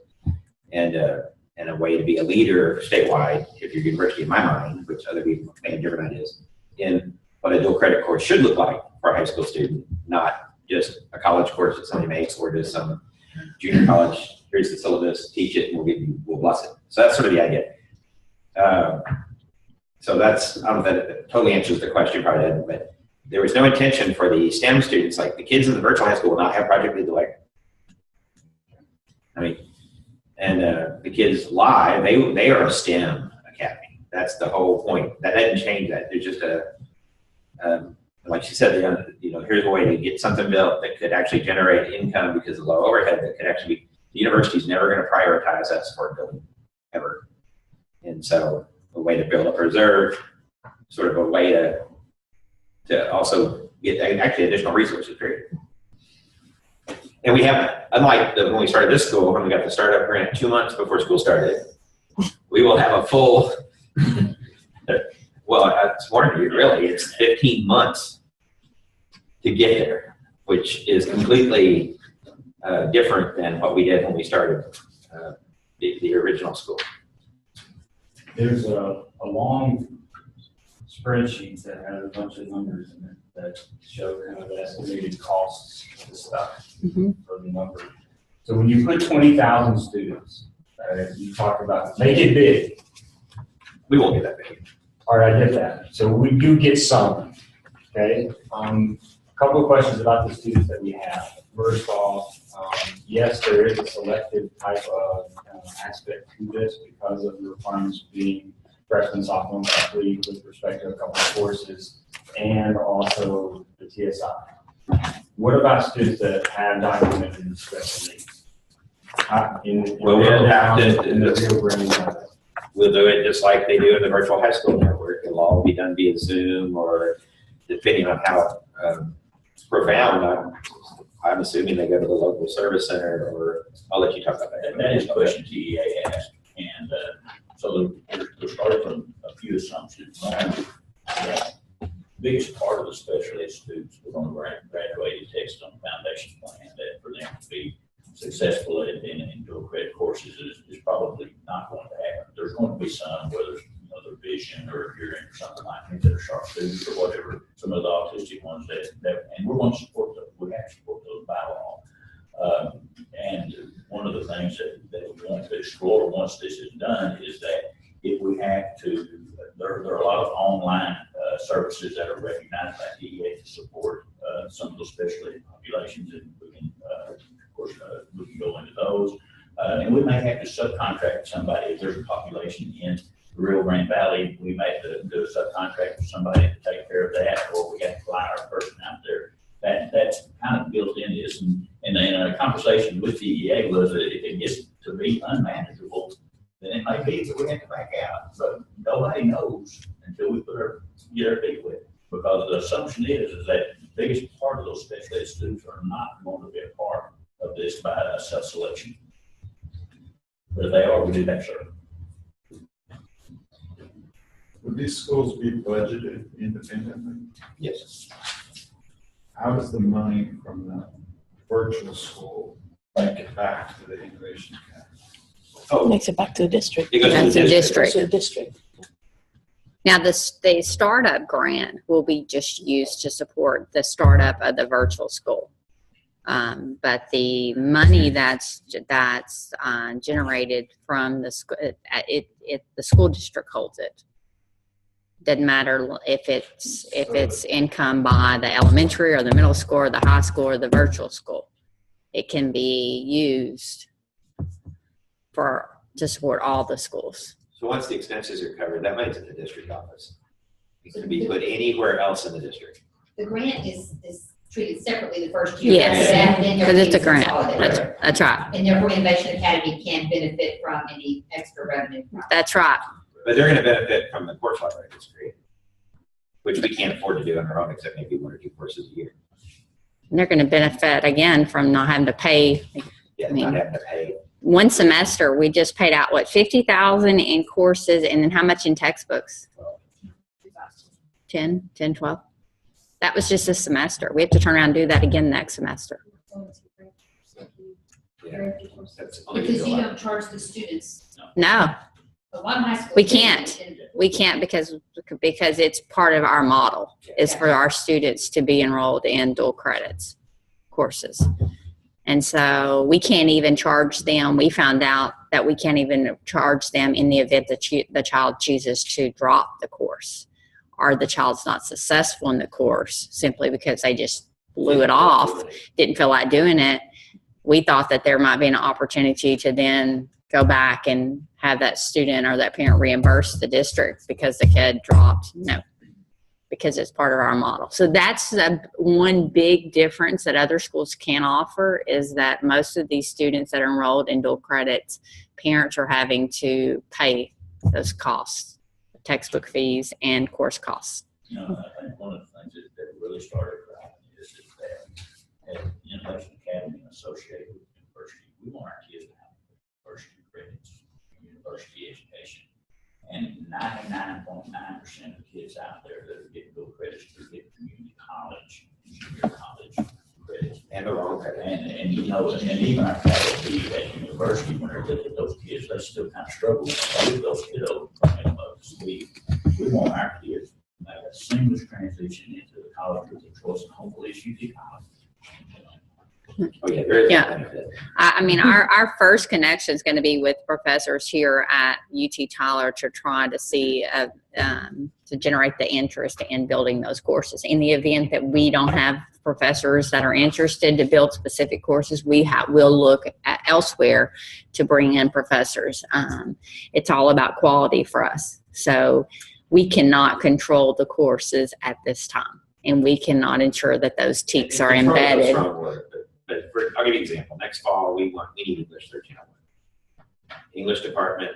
Speaker 5: and a way to be a leader statewide, if you're university in my mind, which other people may have different ideas, in what a dual credit course should look like for a high school student, not just a college course that somebody makes or just some junior college, here's the syllabus, teach it, and we'll bless it. So that's sort of the idea. So that's, I don't know if that totally answers the question, probably didn't, but there was no intention for the STEM students, like the kids in the virtual high school will not have Project Lead the Way. I mean, and the kids live, they are a STEM academy. That's the whole point. That doesn't change that. There's just like she said, they're gonna, here's a way to get something built that could actually generate income because of low overhead that could actually be, the university's never going to prioritize that sport building, ever. And so a way to build up reserve, sort of a way to also get actually additional resources, period. And we have, unlike when we started this school, when we got the startup grant 2 months before school started, we will have a full, well, it's more than really, it's 15 months to get there, which is completely different than what we did when we started the original school.
Speaker 2: There's a long spreadsheet that has a bunch of numbers in it that show kind of the estimated costs of the stuff for the number. So when you put 20,000 students, you talk about, make it big.
Speaker 5: We won't get that big.
Speaker 2: All right, I get that. So we do get some, okay? A couple of questions about the students that we have. First off, yes, there is a selective type of aspect to this because of the requirements being freshman, sophomore, and freshman with respect to a couple of courses and also the TSI. What about students that have documented special needs?
Speaker 5: Well, we'll have to,
Speaker 2: in the Rio Grande Valley.
Speaker 5: We'll do it just like they do in the virtual high school network. It'll all be done via Zoom or depending on how profound. I'm assuming they go to the local service center, or I'll let you talk about that.
Speaker 6: That is a question TEA asked, and so we're starting from a few assumptions. The biggest part of the special ed students who are going to graduate, it takes on foundation plan that for them to be successful in dual credit courses is probably not going to happen. There's going to be some, whether it's their vision or hearing or something like that, that are sharp students or whatever, some of the autistic ones that and we're going to support those. We have to support those by law. And one of the things that we want to explore once this is done is that if we have to, there are a lot of online services that are recognized by DEA to support some of those special ed populations, and we can, of course, we can go into those. And we may have to subcontract somebody if there's a population in the Rio Grande Valley. We may have to do a subcontract for somebody to take care of that, or we have to fly our person out there. That's kind of built in this, and a conversation with DEA was that if it gets to be unmanageable, then it may be that we have to back out. But nobody knows until we get our feet wet, because the assumption is that the biggest part of those special ed students are not going to be a part of this by self-selection. But if they are, we do that, sir.
Speaker 8: Would these schools be budgeted independently?
Speaker 5: Yes.
Speaker 8: How does the money from the virtual school make it back to the innovation academy?
Speaker 3: Makes it back to the district.
Speaker 5: It goes to
Speaker 1: That's
Speaker 5: the
Speaker 1: a
Speaker 5: district.
Speaker 3: To the district.
Speaker 1: Now, the startup grant will be just used to support the startup of the virtual school. But the money that's generated from the school, the school district holds it. Doesn't matter if it's income by the elementary or the middle school or the high school or the virtual school. It can be used to support all the schools.
Speaker 5: So once the expenses are covered, that money's in the district office. It can be put anywhere else in the district.
Speaker 7: the grant is treated separately the first year.
Speaker 1: Yes,
Speaker 7: After that, then
Speaker 1: because it's a
Speaker 7: everything is
Speaker 1: grant.
Speaker 7: consolidated.
Speaker 1: That's right.
Speaker 7: And therefore Innovation Academy can benefit from any extra revenue.
Speaker 1: That's right.
Speaker 5: But they're gonna benefit from the course library that's created, which we can't afford to do on our own, except maybe 1 or 2 courses a year.
Speaker 1: And they're going to benefit again from not having to pay.
Speaker 5: Yeah,
Speaker 1: I mean-
Speaker 5: not having to pay.
Speaker 1: One semester, we just paid out, what, 50,000 in courses, and then how much in textbooks? 10, 12? That was just a semester. We have to turn around and do that again next semester.
Speaker 5: Yeah, that's only
Speaker 7: Because you
Speaker 5: July.
Speaker 7: don't charge the students.
Speaker 1: No,
Speaker 7: But one high school.
Speaker 1: We can't. we can't because it's part of our model, is for our students to be enrolled in dual credits courses. And so we can't even charge them. We found out that we can't even charge them in the event that the child chooses to drop the course, or the child's not successful in the course simply because they just blew it off, didn't feel like doing it. We thought that there might be an opportunity to then go back and have that student or that parent reimburse the district because the kid dropped. No, because it's part of our model. So that's one big difference that other schools can offer, is that most of these students that are enrolled in dual credits, parents are having to pay those costs, textbook fees and course costs.
Speaker 6: You know, I think one of the things that really started driving this is that at Innovation Academy associated with the university, we want our kids to have university credits, university education. And 99.9% of the kids out there that are getting dual credits, they're getting community college, junior college credits.
Speaker 5: And the wrong credit.
Speaker 6: And you know, and even our faculty at university, when they're looking at those kids, they still kind of struggle with those kiddos. We want our kids to make a seamless transition into the college of their choice, and hopefully it's UT College.
Speaker 5: Oh, yeah, there is
Speaker 1: Yeah.
Speaker 5: a benefit.
Speaker 1: I mean, our first connection is going to be with professors here at UT Tyler to try to see, to generate the interest in building those courses. In the event that we don't have professors that are interested to build specific courses, we'll look at elsewhere to bring in professors. It's all about quality for us. So we cannot control the courses at this time, and we cannot ensure that those TEKs are
Speaker 5: Control is a
Speaker 1: embedded.
Speaker 5: strong word, but I'll give you an example. Next fall, we need English 1301. English department,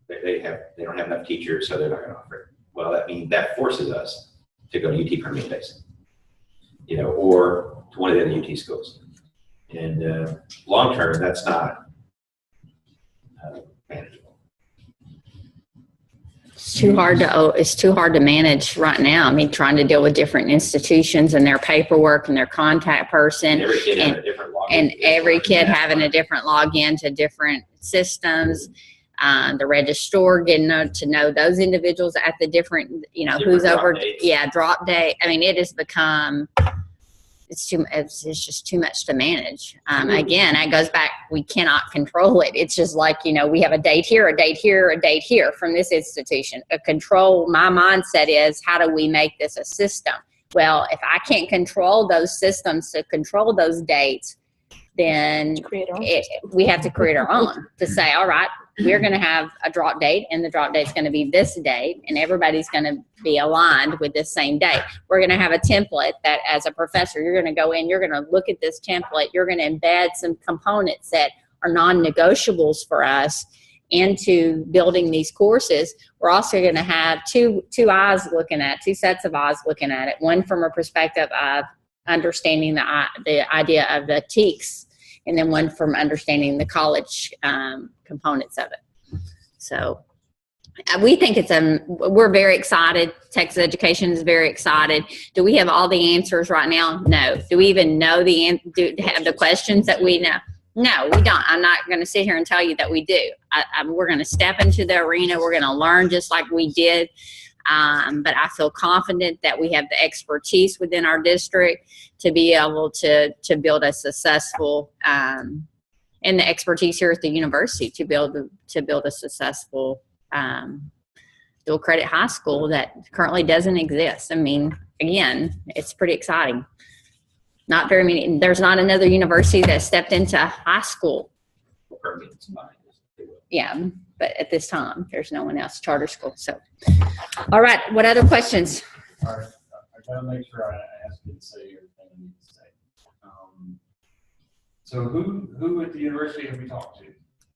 Speaker 5: they don't have enough teachers, so they're not going to offer it. Well, that forces us to go to UT Permian Basin, or to one of the other UT schools. And long term, that's not manageable.
Speaker 1: It's too hard to manage right now. I mean, trying to deal with different institutions and their paperwork and their contact person,
Speaker 5: Every kid having a different login.
Speaker 1: and every kid having a different login to different systems. The registrar getting to know those individuals at the different,
Speaker 5: Different
Speaker 1: who's
Speaker 5: drop
Speaker 1: over,
Speaker 5: dates.
Speaker 1: drop date. I mean, it has become, it's just too much to manage. Again, it goes back, we cannot control it. It's just like, we have a date here, a date here, a date here from this institution. My mindset is, how do we make this a system? Well, if I can't control those systems to control those dates, then
Speaker 3: Create our own.
Speaker 1: we have to create our own to say, all right, we're going to have a drop date, and the drop date is going to be this date, and everybody's going to be aligned with this same date. We're going to have a template that, as a professor, you're going to go in, you're going to look at this template, you're going to embed some components that are non-negotiables for us into building these courses. We're also going to have two sets of eyes looking at it. One from a perspective of understanding the idea of the TEKs, and then one from understanding the college components of it. So we think we're very excited. Texas Education is very excited. Do we have all the answers right now? No. Do we even know have the questions that we know? No, we don't. I'm not going to sit here and tell you that we do. We're going to step into the arena. We're going to learn just like we did. But I feel confident that we have the expertise within our district to be able to build a successful, and the expertise here at the university to build a successful dual credit high school that currently doesn't exist. I mean, again, it's pretty exciting. Not very many. There's not another university that stepped into high school.
Speaker 5: Permian's fine.
Speaker 1: Yeah, but at this time, there's no one else charter school. So, all right. What other questions?
Speaker 8: Our
Speaker 2: gotta make sure I ask you to say everything I need to say. So who at the university have we talked to?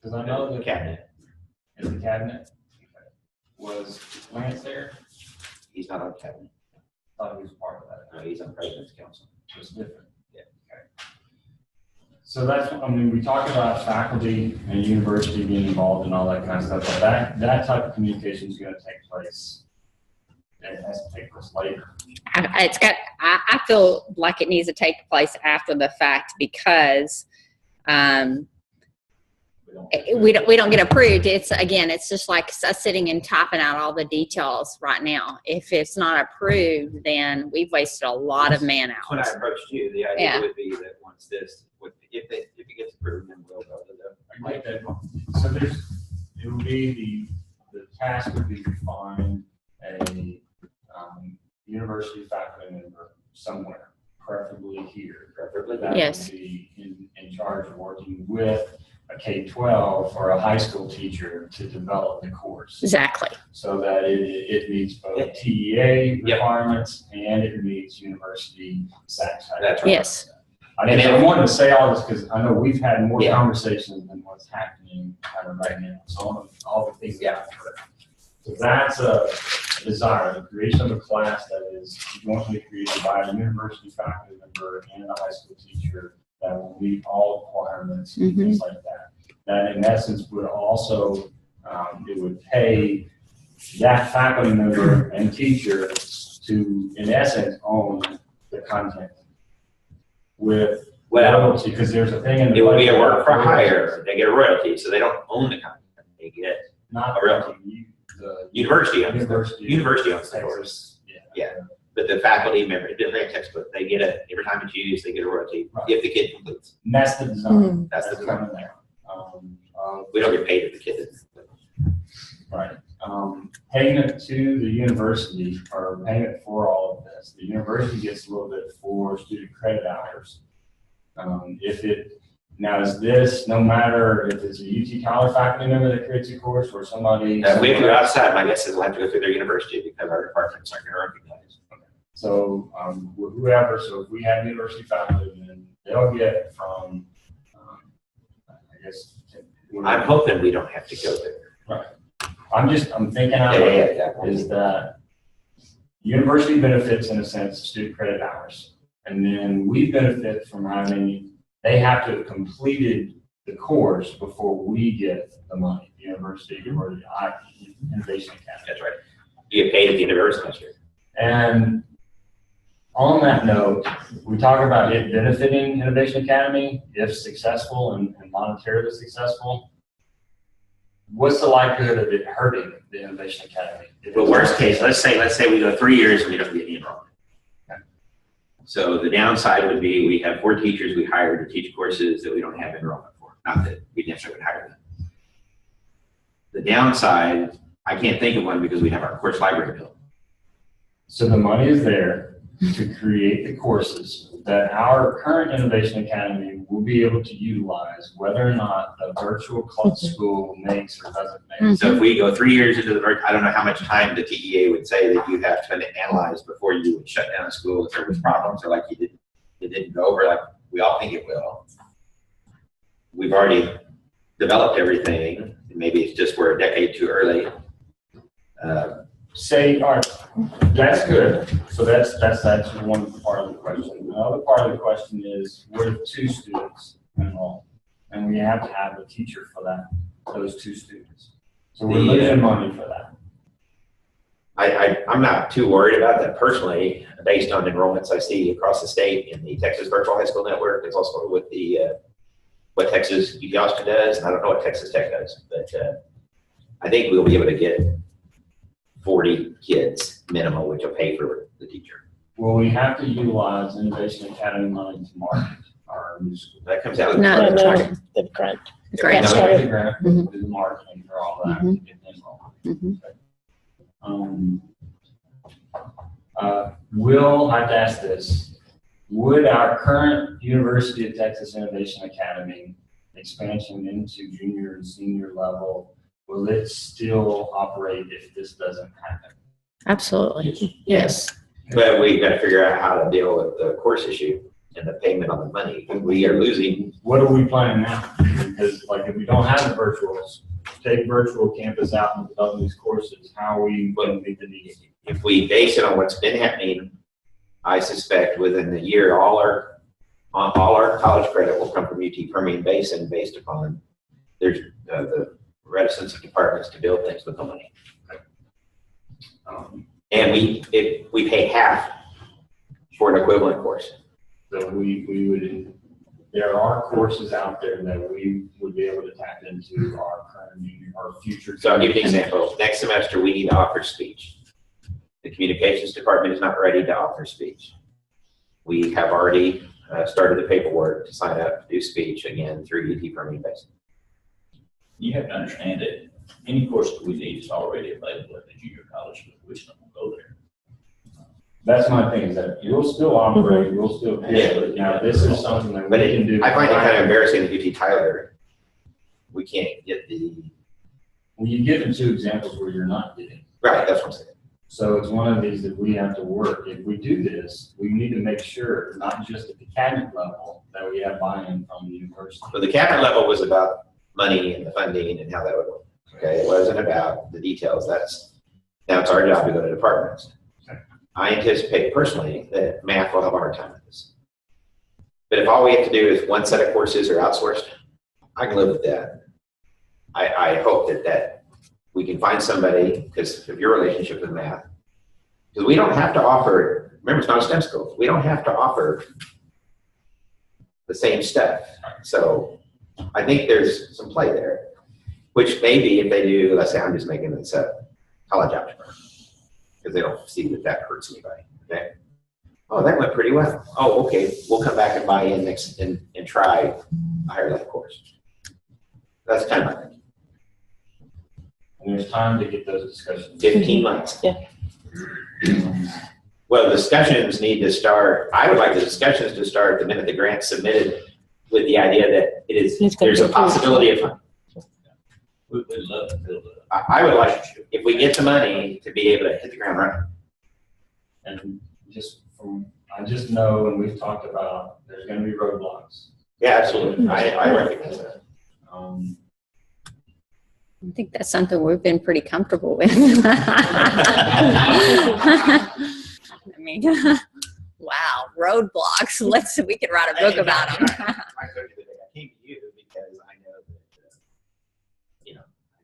Speaker 2: Because I know
Speaker 5: The cabinet.
Speaker 2: Is the cabinet? Okay. Was Lance there?
Speaker 5: He's not on cabinet.
Speaker 2: Thought he was part of that.
Speaker 5: No, he's on president's council.
Speaker 2: So it's different.
Speaker 5: Yeah.
Speaker 2: Okay. So that's, I mean, we talked about faculty and university being involved and all that kind of stuff, but that type of communication is going to take place. It has to take place later.
Speaker 1: I feel like it needs to take place after the fact because we don't get approved. It's just like us sitting and typing out all the details right now. If it's not approved, then we've wasted a lot of man hours.
Speaker 5: When I approached you, the idea
Speaker 1: Yeah.
Speaker 5: would be that once this, if it gets approved, then we'll go to the.
Speaker 2: I get that. So it would be the task would be to find a university faculty member somewhere, preferably here.
Speaker 5: Preferably.
Speaker 2: That
Speaker 1: Yes.
Speaker 2: would be in charge of working with a K-12 or a high school teacher to develop the course
Speaker 1: Exactly.
Speaker 2: so that it meets both TEA
Speaker 5: Yep.
Speaker 2: requirements and it meets university satisfaction.
Speaker 5: That's right.
Speaker 1: Yes.
Speaker 2: I wanted to say all this because I know we've had more
Speaker 5: Yeah.
Speaker 2: conversations than what's happening right now. So all the things that I've heard. So that's a desire, the creation of a class that is jointly created by a university faculty member and a high school teacher that will meet all requirements and things like that. That in essence would also, it would pay that faculty member and teacher to, in essence, own the content with royalty, because there's a thing in the.
Speaker 5: It would be a
Speaker 2: budget
Speaker 5: work for
Speaker 2: about
Speaker 5: hire. They get a royalty, so they don't own the content. They get
Speaker 2: Not
Speaker 5: a royalty.
Speaker 2: The
Speaker 5: University owns it.
Speaker 2: University
Speaker 5: owns the course.
Speaker 2: Texas,
Speaker 5: Yeah. But the faculty member, their textbook, they get every time it's used, they get a royalty
Speaker 2: Right.
Speaker 5: if the kid completes.
Speaker 2: And that's the design.
Speaker 5: That's the design.
Speaker 2: kind of there.
Speaker 5: We don't get paid if the kid isn't.
Speaker 2: Right. Payment to the university or payment for all of this. The university gets a little bit for student credit hours. Now is this, no matter if it's a UT Tyler faculty member that creates a course or somebody.
Speaker 5: If we have to go outside, my guess is we'll have to go through their university because our departments aren't going to recognize.
Speaker 2: So whoever, so if we have university faculty, then they'll get from, I guess.
Speaker 5: I'm hoping we don't have to go there.
Speaker 2: Right. I'm thinking out loud is that university benefits in a sense student credit hours. And then we benefit from having, they have to have completed the course before we get the money, the university or the Innovation Academy.
Speaker 5: That's right. You get paid at the end of every semester.
Speaker 2: And on that note, we talk about it benefiting Innovation Academy if successful and monetarily successful. What's the likelihood of it hurting the Innovation Academy?
Speaker 5: But worst case, let's say we go 3 years and we don't get any enrollment.
Speaker 2: Okay.
Speaker 5: So the downside would be we have 4 teachers we hire to teach courses that we don't have enrollment for. Not that we necessarily would hire them. The downside, I can't think of one because we have our course library built.
Speaker 2: So the money is there to create the courses that our current Innovation Academy will be able to utilize whether or not the virtual school makes or doesn't make.
Speaker 5: So if we go 3 years into the, I don't know how much time the TEA would say that you have to analyze before you would shut down a school if there was problems or like it didn't go over like we all think it will. We've already developed everything. Maybe it's just we're a decade too early.
Speaker 2: Say, all right, that's good. So that's one part of the question. The other part of the question is, what if 2 students enroll? And we have to have a teacher for those 2 students. So we're losing money for that.
Speaker 5: I'm not too worried about that personally, based on enrollments I see across the state in the Texas Virtual High School Network. It's also with the what Texas UT Austin does, and I don't know what Texas Tech does, but I think we'll be able to get 40 kids minimum, which will pay for the teacher.
Speaker 2: Well, we have to utilize Innovation Academy money to market our new school.
Speaker 5: That comes out of
Speaker 1: No,
Speaker 5: the
Speaker 1: no.
Speaker 3: The grant.
Speaker 1: Great.
Speaker 3: Yeah,
Speaker 2: Now,
Speaker 3: sorry.
Speaker 2: the grant, do the marketing for all that to get them involved. Will, I have to ask this, would our current University of Texas Innovation Academy expansion into junior and senior level, will it still operate if this doesn't happen?
Speaker 1: Absolutely. Yes.
Speaker 5: But we got to figure out how to deal with the course issue and the payment on the money. We are losing.
Speaker 2: What are we planning now? Because like if we don't have the virtuals, take virtual campus out and develop these courses, how are we going to meet the need?
Speaker 5: If we base it on what's been happening, I suspect within the year, all our college credit will come from UT Permian Basin based upon there's the reticence of departments to build things with the money. And we pay half for an equivalent course.
Speaker 2: So we would, there are courses out there that we would be able to tap into our current or future.
Speaker 5: So I'll give you an example. Next semester, we need to offer speech. The communications department is not ready to offer speech. We have already started the paperwork to sign up to do speech again through UT Permian Basin.
Speaker 6: You have to understand that any course that we need is already available at the junior college, but we still won't go there.
Speaker 2: That's my thing, is that you'll still operate, we'll still pay, but now this is something that we
Speaker 5: But
Speaker 2: can do.
Speaker 5: I find it kind of embarrassing that UT Tyler, we can't get the,
Speaker 2: Well, you give them two examples where you're not getting.
Speaker 5: right, that's what I'm saying.
Speaker 2: So it's one of these that we have to work. If we do this, we need to make sure, not just at the cabinet level, that we have buy-in from the university.
Speaker 5: So the cabinet level was about money and the funding and how that would work. Okay, it wasn't about the details. Now it's our job to go to departments. I anticipate personally that math will have a hard time with this. But if all we have to do is one set of courses are outsourced, I can live with that. I hope that we can find somebody, because of your relationship with math, because we don't have to offer, remember it's not a STEM school, we don't have to offer the same stuff. So I think there's some play there, which maybe if they do, let's say I'm just making this up, college algebra, because they don't see that hurts anybody, okay? Oh, that went pretty well. Oh, okay, we'll come back and buy in next and try a higher level course. That's kind of my thinking.
Speaker 2: And there's time to get those discussions.
Speaker 5: 15 months.
Speaker 3: Yeah.
Speaker 5: Well, discussions need to start, I would like the discussions to start the minute the grant's submitted with the idea that there's a possibility of,
Speaker 6: We'd love to build
Speaker 5: I would like, if we get the money, to be able to hit the ground running.
Speaker 2: And I just know, and we've talked about, there's gonna be roadblocks.
Speaker 5: Yeah, absolutely. I recognize that.
Speaker 1: I think that's something we've been pretty comfortable with. I mean, wow, roadblocks. We could write a book about them.
Speaker 5: I told you that I came to you because I know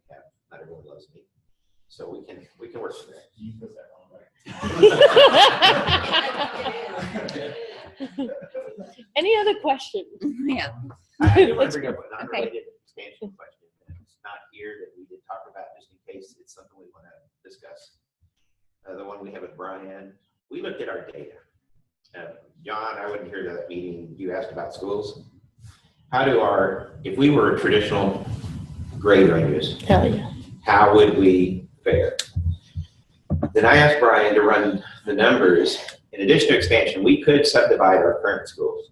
Speaker 5: that, not everyone loves me. So we can work from there.
Speaker 2: You put that on, right?
Speaker 3: Any other questions?
Speaker 1: Yeah.
Speaker 5: I do want to bring up an unrelated expansion question. It's not here that we did talk about, just in case it's something we want to discuss. The one we have with Brian, we looked at our data. John, I wasn't here to that meeting. You asked about schools. If we were traditional grade ranges,
Speaker 3: Hell yeah.
Speaker 5: how would we fare? Then I asked Brian to run the numbers. In addition to expansion, we could subdivide our current schools.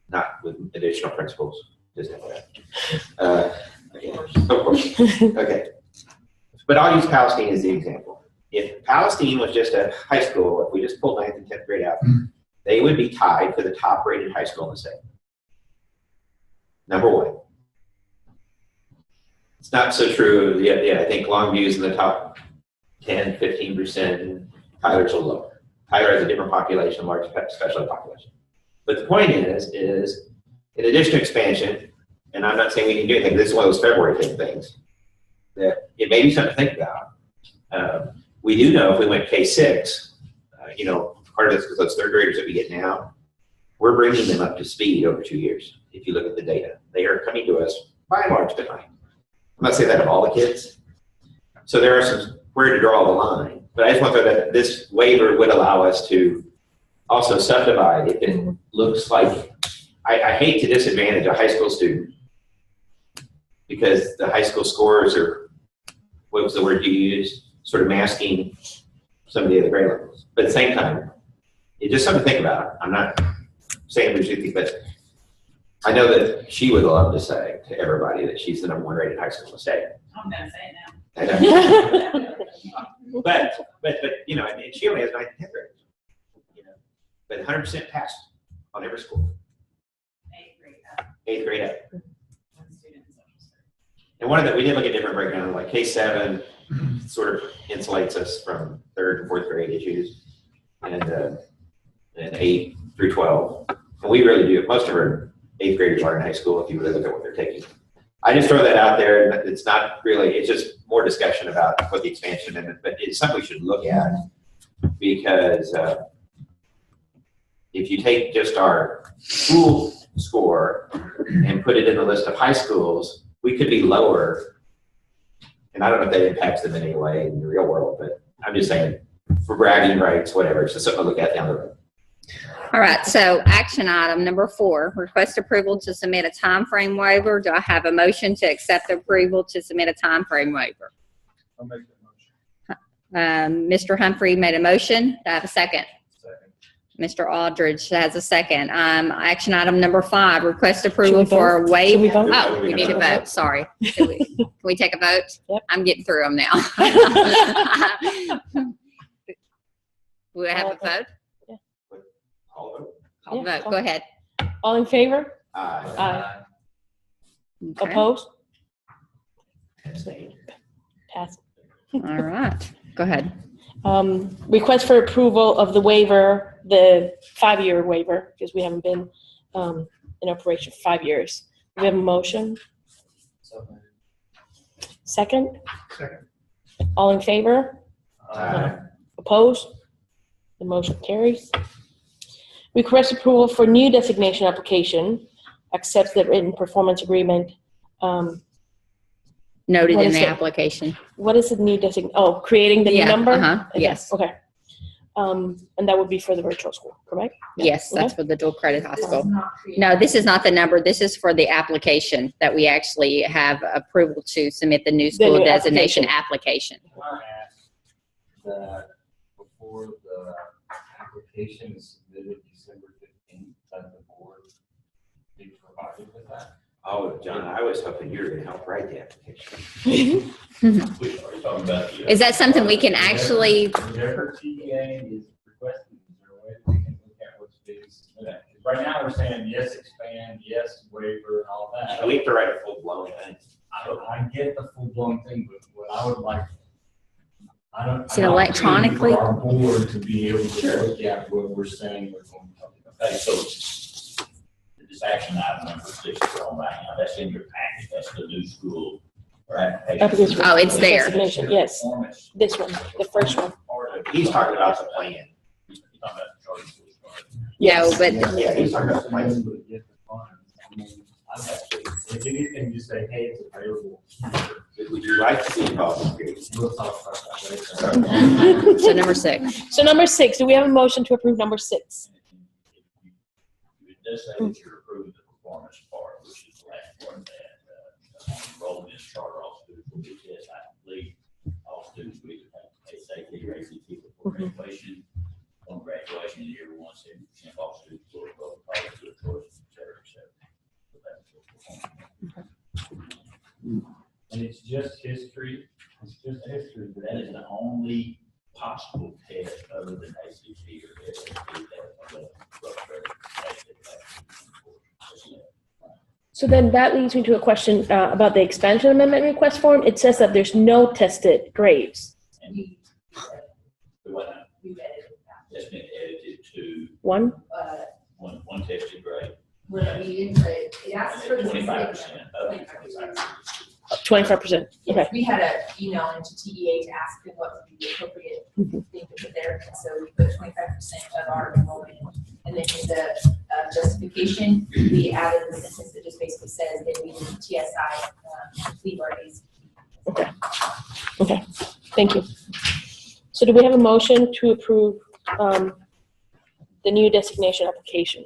Speaker 5: Not with additional principals, just of course. Okay. But I'll use Palestine as the example. If Palestine was just a high school, if we just pulled 9th and 10th grade out, they would be tied for the top rated high school in the state. Number one. It's not so true. Yeah, I think Longview's in the top 10, 15%, and Tyler's a lower. Tyler has a different population, large special population. But the point is in addition to expansion, and I'm not saying we can do anything, this is one of those February things, that it may be something to think about. We do know if we went K6, part of this is those third graders that we get now, we're bringing them up to speed over 2 years. If you look at the data, they are coming to us by and large behind. I'm not saying that of all the kids. So there are some where to draw the line, but I just want to throw that this waiver would allow us to also subdivide if it looks like, I hate to disadvantage a high school student because the high school scores are, what was the word you used? Sort of masking some of the other grade levels. But at the same time, it's just something to think about. I'm not saying we should, but I know that she would love to say to everybody that she's the #1 rated high school in the state.
Speaker 4: I'm gonna say now.
Speaker 5: But, you know, and she only has 9th and 10th grade. You know, but 100% passed on every school. 8th grade up. And one of the, we did look at different breakdowns, like K7 sort of insulates us from 3rd and 4th grade issues, and 8 through 12. And we really do. Most of our 8th graders are in high school if you really look at what they're taking. I just throw that out there, and it's not really, it's just more discussion about what the expansion amendment, but it's something we should look at, because if you take just our school score and put it in the list of high schools, we could be lower. And I don't know if that impacts them in any way in the real world, but I'm just saying for bragging rights, whatever, it's just something to look at down the road.
Speaker 1: All right, so action item number 4, request approval to submit a time frame waiver. Do I have a motion to accept the approval to submit a time frame waiver?
Speaker 8: I'll make that motion.
Speaker 1: Mr. Humphrey made a motion. Do I have a second?
Speaker 8: Second.
Speaker 1: Mr. Aldridge has a second. Action item number 5, request approval
Speaker 3: Should we
Speaker 1: for a
Speaker 3: Should
Speaker 1: waiver.
Speaker 3: we vote?
Speaker 1: Oh, we need to vote, sorry. Can we take a vote?
Speaker 3: Yep.
Speaker 1: I'm getting through them now. We have a vote?
Speaker 5: All of
Speaker 1: Call
Speaker 3: Yeah,
Speaker 1: vote, go ahead.
Speaker 3: All in favor?
Speaker 5: it.
Speaker 1: Okay.
Speaker 3: Opposed? Passed.
Speaker 1: All right, go ahead.
Speaker 3: Request for approval of the waiver, the 5-year waiver, because we haven't been in operation for 5 years. We have a motion. Second?
Speaker 9: Second.
Speaker 3: All in favor? Opposed? The motion carries. Request approval for new designation application, accepts the written performance agreement.
Speaker 1: Noted
Speaker 3: What
Speaker 1: in
Speaker 3: is
Speaker 1: the
Speaker 3: it?
Speaker 1: application.
Speaker 3: What is the new designation? Oh, creating the new
Speaker 1: Yeah,
Speaker 3: number?
Speaker 1: uh-huh,
Speaker 3: Okay,
Speaker 1: yes.
Speaker 3: Okay. And that would be for the virtual school, correct?
Speaker 1: Yes, that's for the dual credit high
Speaker 4: This is
Speaker 1: school.
Speaker 4: not created.
Speaker 1: No, this is not the number. This is for the application that we actually have approval to submit the new school
Speaker 3: new
Speaker 1: designation application.
Speaker 2: Can I ask that before the application is submitted December 15th, that the board be provided with that?
Speaker 5: Oh, John, I was hoping you were gonna help write the application.
Speaker 6: We are talking about the,
Speaker 1: Is that something we can actually,
Speaker 2: Whatever TDA is requesting, is there a way that we can look at what's being submitted? Right now, we're saying yes, expand, yes, waiver, and all that.
Speaker 5: We have to write a full-blown thing.
Speaker 2: I get the full-blown thing, but what I would like, I don't.
Speaker 1: Is it electronically?
Speaker 2: For our board to be able to look at what we're saying, we're going to talk about.
Speaker 6: okay, so this action item number 6 we're on right now, that's in your packet, that's the new school or application.
Speaker 1: Oh, it's there.
Speaker 3: Designation, yes.
Speaker 6: Performance
Speaker 3: This one, the first one.
Speaker 6: part of-
Speaker 5: He's talking about the plan.
Speaker 6: He's talking about the charter school start.
Speaker 1: no, but
Speaker 5: Yeah, he's talking about the plan.
Speaker 2: But get the funds. I mean, I'd have to, if anything, just say, hey, it's available.
Speaker 5: Would you like to see involved?
Speaker 2: We'll talk about that later.
Speaker 1: so number 6.
Speaker 3: So number 6, do we have a motion to approve number 6?
Speaker 6: It does say that you're approving the performance part, which is the last part that enrollment in charter all students will be this. I believe all students will have a SAT or ACT before graduation. On graduation, year 1, 70% of all students will go to college to a choice, et cetera, et cetera. So that's what performance.
Speaker 2: And it's just history, it's just history.
Speaker 6: That is the only possible test other than ACT or SAT
Speaker 3: So then that leads me to a question about the expansion amendment request form. It says that there's no tested grades.
Speaker 6: And we've edited that. That's been edited to
Speaker 3: One?
Speaker 6: one tested grade.
Speaker 4: It asks for the
Speaker 6: 25%
Speaker 4: specific-
Speaker 6: of the 25%.
Speaker 3: 25%. Okay.
Speaker 4: We had an email into TDA to ask them what would be the appropriate
Speaker 3: Mhm.
Speaker 4: thing to put there, and so we put 25% of our enrollment. And then in the justification, we added the sentence that just basically says that we need TSI, complete our A's.
Speaker 3: Okay. Thank you. So do we have a motion to approve the new designation application?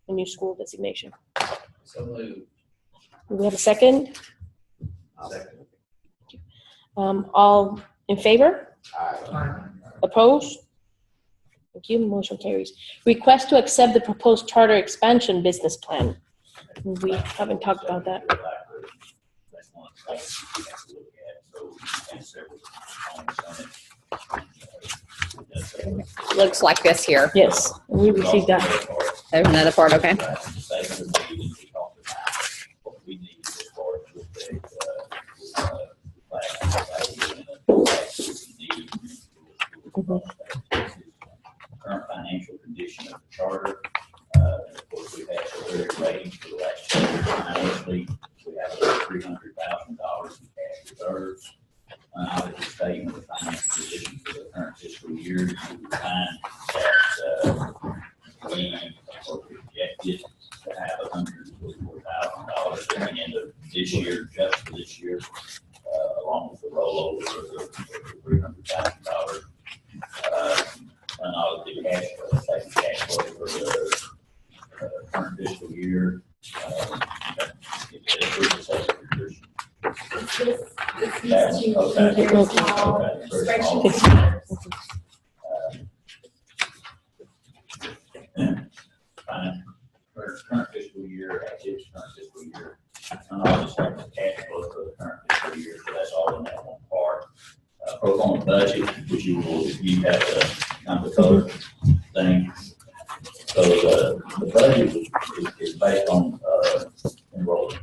Speaker 3: The new school designation?
Speaker 6: So moved.
Speaker 3: Do we have a second?
Speaker 5: Second.
Speaker 3: All in favor?
Speaker 5: Aye.
Speaker 3: Opposed? Thank you. Motion carries. Request to accept the proposed charter expansion business plan. We haven't talked about that.
Speaker 6: That's one thing you have to look at. So we had several comments on it. That's,
Speaker 1: Looks like this here.
Speaker 3: Yes, we received that.
Speaker 1: There's another part, okay?
Speaker 6: What we need as far as with the, current financial condition of the charter. Of course, we've had severe ratings for the last 2 years financially. We have over $300,000 in cash reserves. I would just statement of financial position for the current fiscal year. You would find that we are projected to have $144,000 at the end of this year, just for this year, along with the rollover of the $300,000. Unaudited cash flow, taking cash flow for the current fiscal year. Current fiscal year, at its current fiscal year, unaudited cash flow for the current fiscal year, so that's all in that one part. Pro forma budget, which you have a kind of a color thing. So the budget is based on enrollment,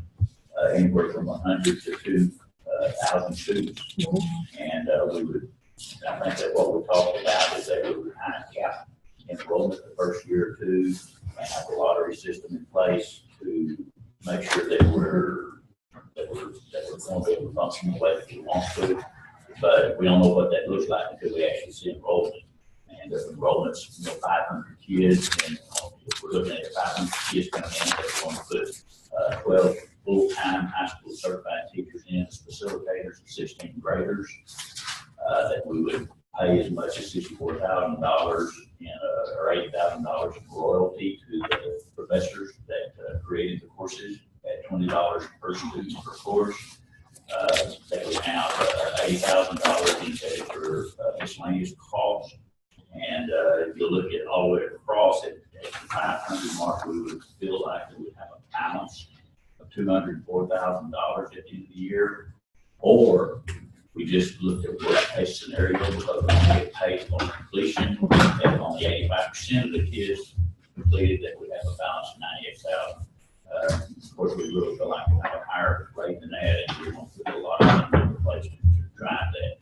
Speaker 6: anywhere from 100 to 2,000 students. And we would, I think that what we talked about is that we would kind of cap enrollment the first year or two and have a lottery system in place to make sure that we're going to be able to function the way that we want to. But we don't know what that looks like until we actually see enrollment. And if enrollment's 500 kids, and if we're looking at 500 kids coming in, that's going to put 12 full-time high school certified teachers in as facilitators and 16 graders. That we would pay as much as $64,000 or $80,000 in royalty to the professors that created the courses at $20 per student per course. That we have $80,000 in for miscellaneous costs. And if you look at all the way across at the 500 mark, we would feel like we would have a balance of $204,000 at the end of the year. Or we just looked at worst case scenario because we get paid on completion, and only 85% of the kids completed, that would have a balance of $98,000. Of course, we really feel like we have a higher rate than that, and we're going to put a lot of money in replacement to drive that.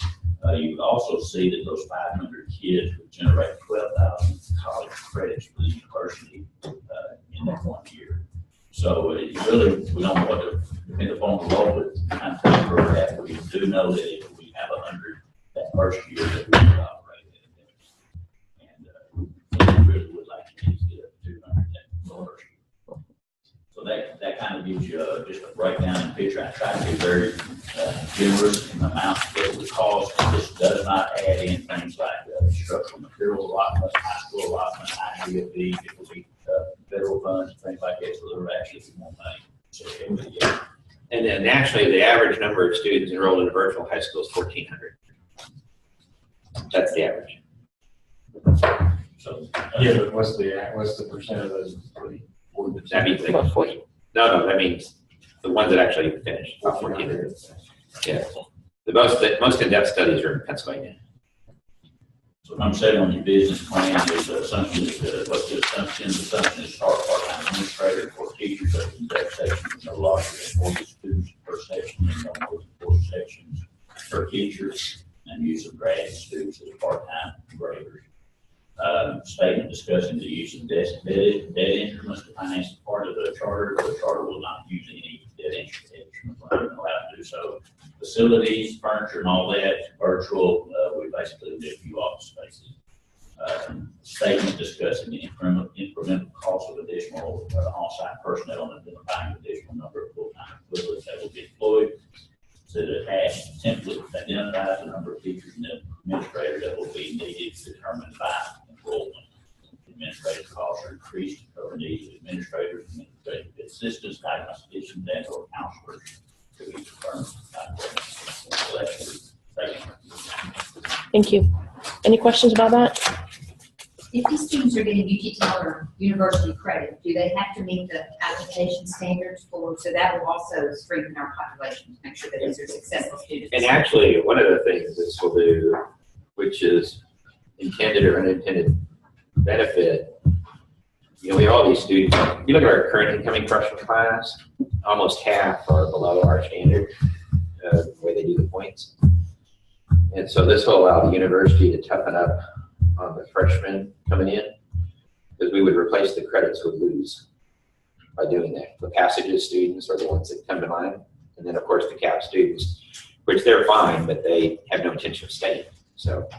Speaker 6: You would also see that those 500 kids would generate 12,000 college credits for the university in that 1 year. So it really, we don't know what to depend upon the role, but kind of for that. We do know that if we have 100 that first year, that we would operate at it. And we really would like to get up to 200 that first year. So that kind of gives you just a breakdown and picture. I try to be very generous in the amount that it would cost. This does not add in things like instructional material allotment, high school allotment, IDFE, it will be federal funds, things like that, so they're actually more money. So it would,
Speaker 5: And then naturally, the average number of students enrolled in a virtual high school is 1,400. That's the average.
Speaker 6: So
Speaker 2: Yeah, but what's the percent of those?
Speaker 5: That means like 40. No, that means the ones that actually finished. 1,400. Yeah. The most in-depth studies are in Pennsylvania.
Speaker 6: So what I'm saying on your business plan is assumption is what's the assumption? The assumption is start part-time administrator for teachers of that section, no larger than 40 students per section, and no more than 4 sections per teacher, and use of grad students as part-time graders. Statement discussing the use of debt instruments to finance part of the charter. The charter will not use any debt instruments. We're not allowed to do so. Facilities, furniture, and all that virtual. We basically did a few office spaces. Statement discussing the incremental cost of additional on-site personnel and identifying additional number of full-time equivalents that will be employed. So the attached template identifies the number of teachers and administrators that will be needed to determine by enrollment. Administrative costs are increased to cover needs of administrators, administrative assistants, diagnosticians, and or counselors to be determined. So that's the second.
Speaker 3: Thank you. Any questions about that?
Speaker 7: If these students are getting UT Tyler University credit, do they have to meet the application standards for, so that will also strengthen our population to make sure that these are successful students?
Speaker 5: And actually, one of the things this will do, which is intended or unintended benefit, you know, we have all these students. If you look at our current incoming freshman class, almost half are below our standard, the way they do the points. And so this will allow the university to toughen up on the freshmen coming in, because we would replace the credits we lose by doing that. The passages students are the ones that come to mind, and then of course the CAP students, which they're fine, but they have no intention of staying. So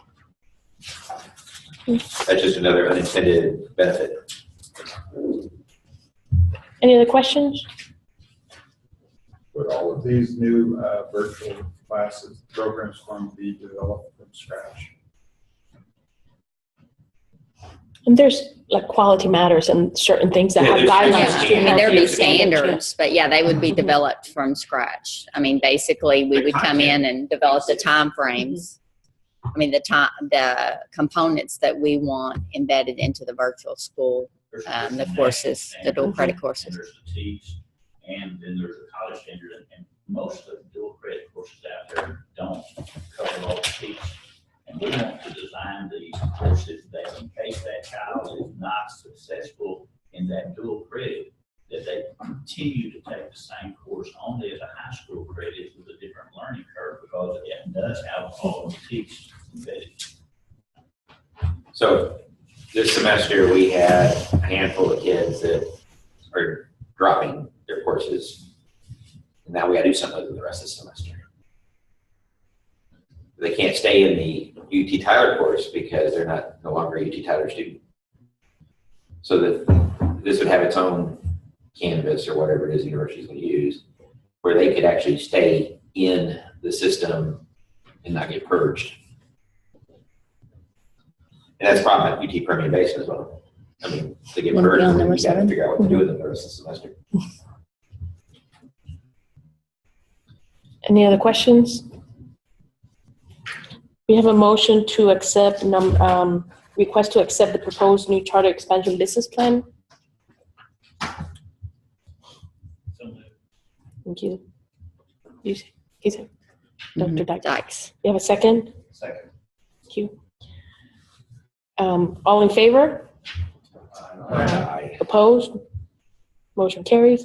Speaker 5: that's just another unintended benefit.
Speaker 3: Any other questions?
Speaker 8: Would all of these new virtual classes, programs going to be developed from scratch?
Speaker 3: And there's like quality matters and certain things that have
Speaker 5: Yeah,
Speaker 3: guidelines.
Speaker 1: Yeah, I mean, there'd be
Speaker 3: standards.
Speaker 1: standards, but yeah, they would be developed from scratch. I mean, basically, we would come in and develop the time frames. I mean, the components that we want embedded into the virtual school, the courses, the dual credit courses.
Speaker 6: There's the TEAS, and then there's the college standard, and most of the dual credit courses out there don't cover all the TEAS. And we want to design these courses that in case that child is not successful in that dual credit, that they continue to take the same course only as a high school credit with a different learning curve, because it does have all of the TEAS embedded.
Speaker 5: So this semester we had a handful of kids that are dropping their courses. And now we got to do something with them the rest of the semester. They can't stay in the UT Tyler course because they're no longer a UT Tyler student. So that this would have its own Canvas or whatever it is the university is going to use, where they could actually stay in the system and not get purged. And that's a problem at UT Permian Basin as well. I mean, they get
Speaker 3: Wanna be
Speaker 5: purged
Speaker 3: on
Speaker 5: and
Speaker 3: number
Speaker 5: you got to
Speaker 3: 7?
Speaker 5: figure out what to do with them the rest of the semester.
Speaker 3: Any other questions? We have a motion to accept request to accept the proposed new charter expansion business plan. Thank you. Dr. Dykes.
Speaker 1: Dykes.
Speaker 3: You have a second?
Speaker 6: Second.
Speaker 3: Thank you. All in favor?
Speaker 5: Aye.
Speaker 3: Opposed? Motion carries.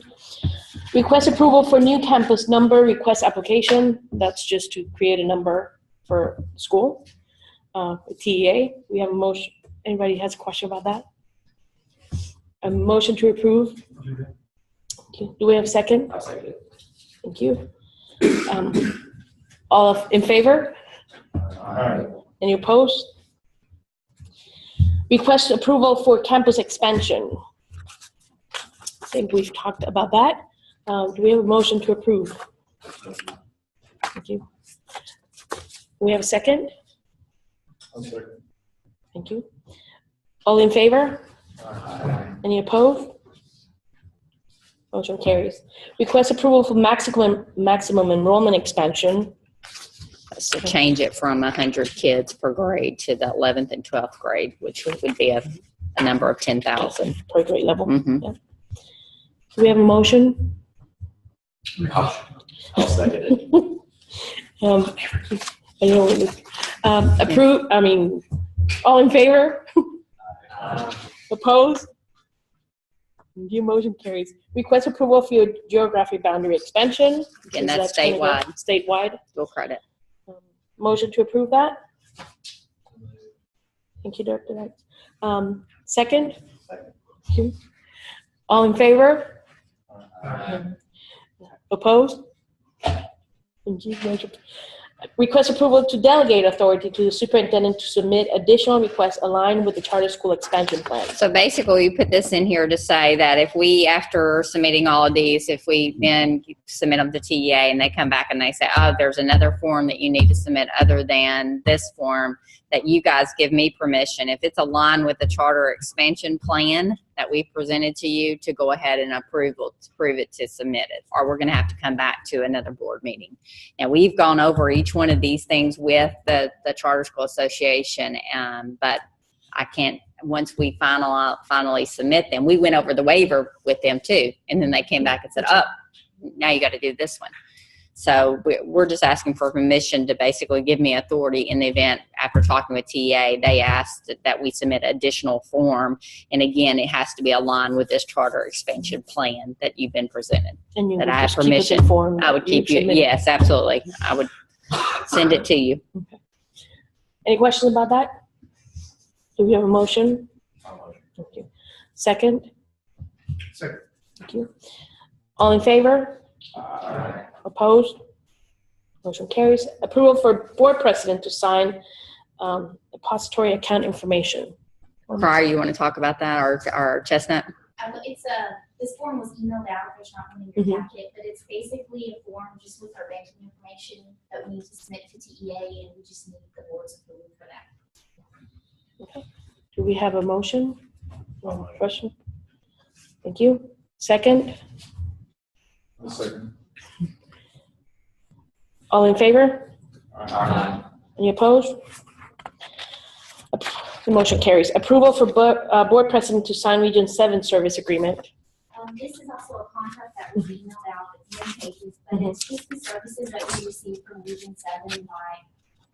Speaker 3: Request approval for new campus number request application. That's just to create a number for school. TEA, we have a motion. Anybody has a question about that? A motion to approve. Okay. Do we have a second?
Speaker 5: I'll second it.
Speaker 3: Thank you. All in favor?
Speaker 8: Aye.
Speaker 3: Any opposed? Request approval for campus expansion. I think we've talked about that. Do we have a motion to approve? Thank you. Do we have a second?
Speaker 8: I'll second.
Speaker 3: Thank you. All in favor?
Speaker 8: Aye.
Speaker 3: Any opposed? Motion carries. Request approval for maximum enrollment expansion.
Speaker 1: So change it from 100 kids per grade to the 11th and 12th grade, which would be a number of 10,000.
Speaker 3: Per grade level.
Speaker 1: Mhm.
Speaker 3: Yeah. Do we have a motion?
Speaker 5: I'll second it.
Speaker 3: I know what it is. All in favor? Opposed? Your motion carries. Request approval for your geography boundary expansion.
Speaker 1: Again, that's
Speaker 3: gonna go
Speaker 1: statewide.
Speaker 3: Statewide.
Speaker 1: Dual credit.
Speaker 3: Motion to approve that. Thank you, Dr. Knight. Second?
Speaker 8: Second.
Speaker 3: Thank you. All in favor? Opposed? Thank you. Motion. Request approval to delegate authority to the superintendent to submit additional requests aligned with the charter school expansion plan.
Speaker 1: So basically, we put this in here to say that if we, after submitting all of these, if we then submit them to TEA and they come back and they say, oh, there's another form that you need to submit other than this form, that you guys give me permission, if it's aligned with the charter expansion plan that we presented to you, to go ahead and approve it to submit it, or we're going to have to come back to another board meeting. Now, we've gone over each one of these things with the Charter School Association, but I can't once we finally submit them, we went over the waiver with them too. And then they came back and said, oh, now you got to do this one. So we're just asking for permission to basically give me authority in the event, after talking with TA, they asked that we submit additional form. And again, it has to be aligned with this charter expansion plan that you've been presented.
Speaker 3: And you
Speaker 1: That
Speaker 3: would
Speaker 1: I have
Speaker 3: just keep us
Speaker 1: permission.
Speaker 3: informed
Speaker 1: I would
Speaker 3: that
Speaker 1: keep you,
Speaker 3: submitted.
Speaker 1: yes, absolutely. I would send it to you.
Speaker 3: Any questions about that? Do we have a motion? Thank you. Second?
Speaker 9: Second.
Speaker 3: Thank you. All in favor? Opposed? Motion carries. Approval for board president to sign depository account information.
Speaker 1: Prior, you want to talk about that, or Chestnut?
Speaker 10: It's this form was emailed out, there's not one in your
Speaker 3: Mhm.
Speaker 10: packet, but it's basically a form just with our banking information that we need to submit to TEA, and we just need the board's approval for that.
Speaker 3: Do we have a motion? Question? Thank you. Second?
Speaker 8: A second.
Speaker 3: All in favor? Any opposed? The motion carries. Approval for board president to sign Region 7 service agreement.
Speaker 10: This is also a contract that was emailed out with 10 pages, but it's just the services that we receive from Region 7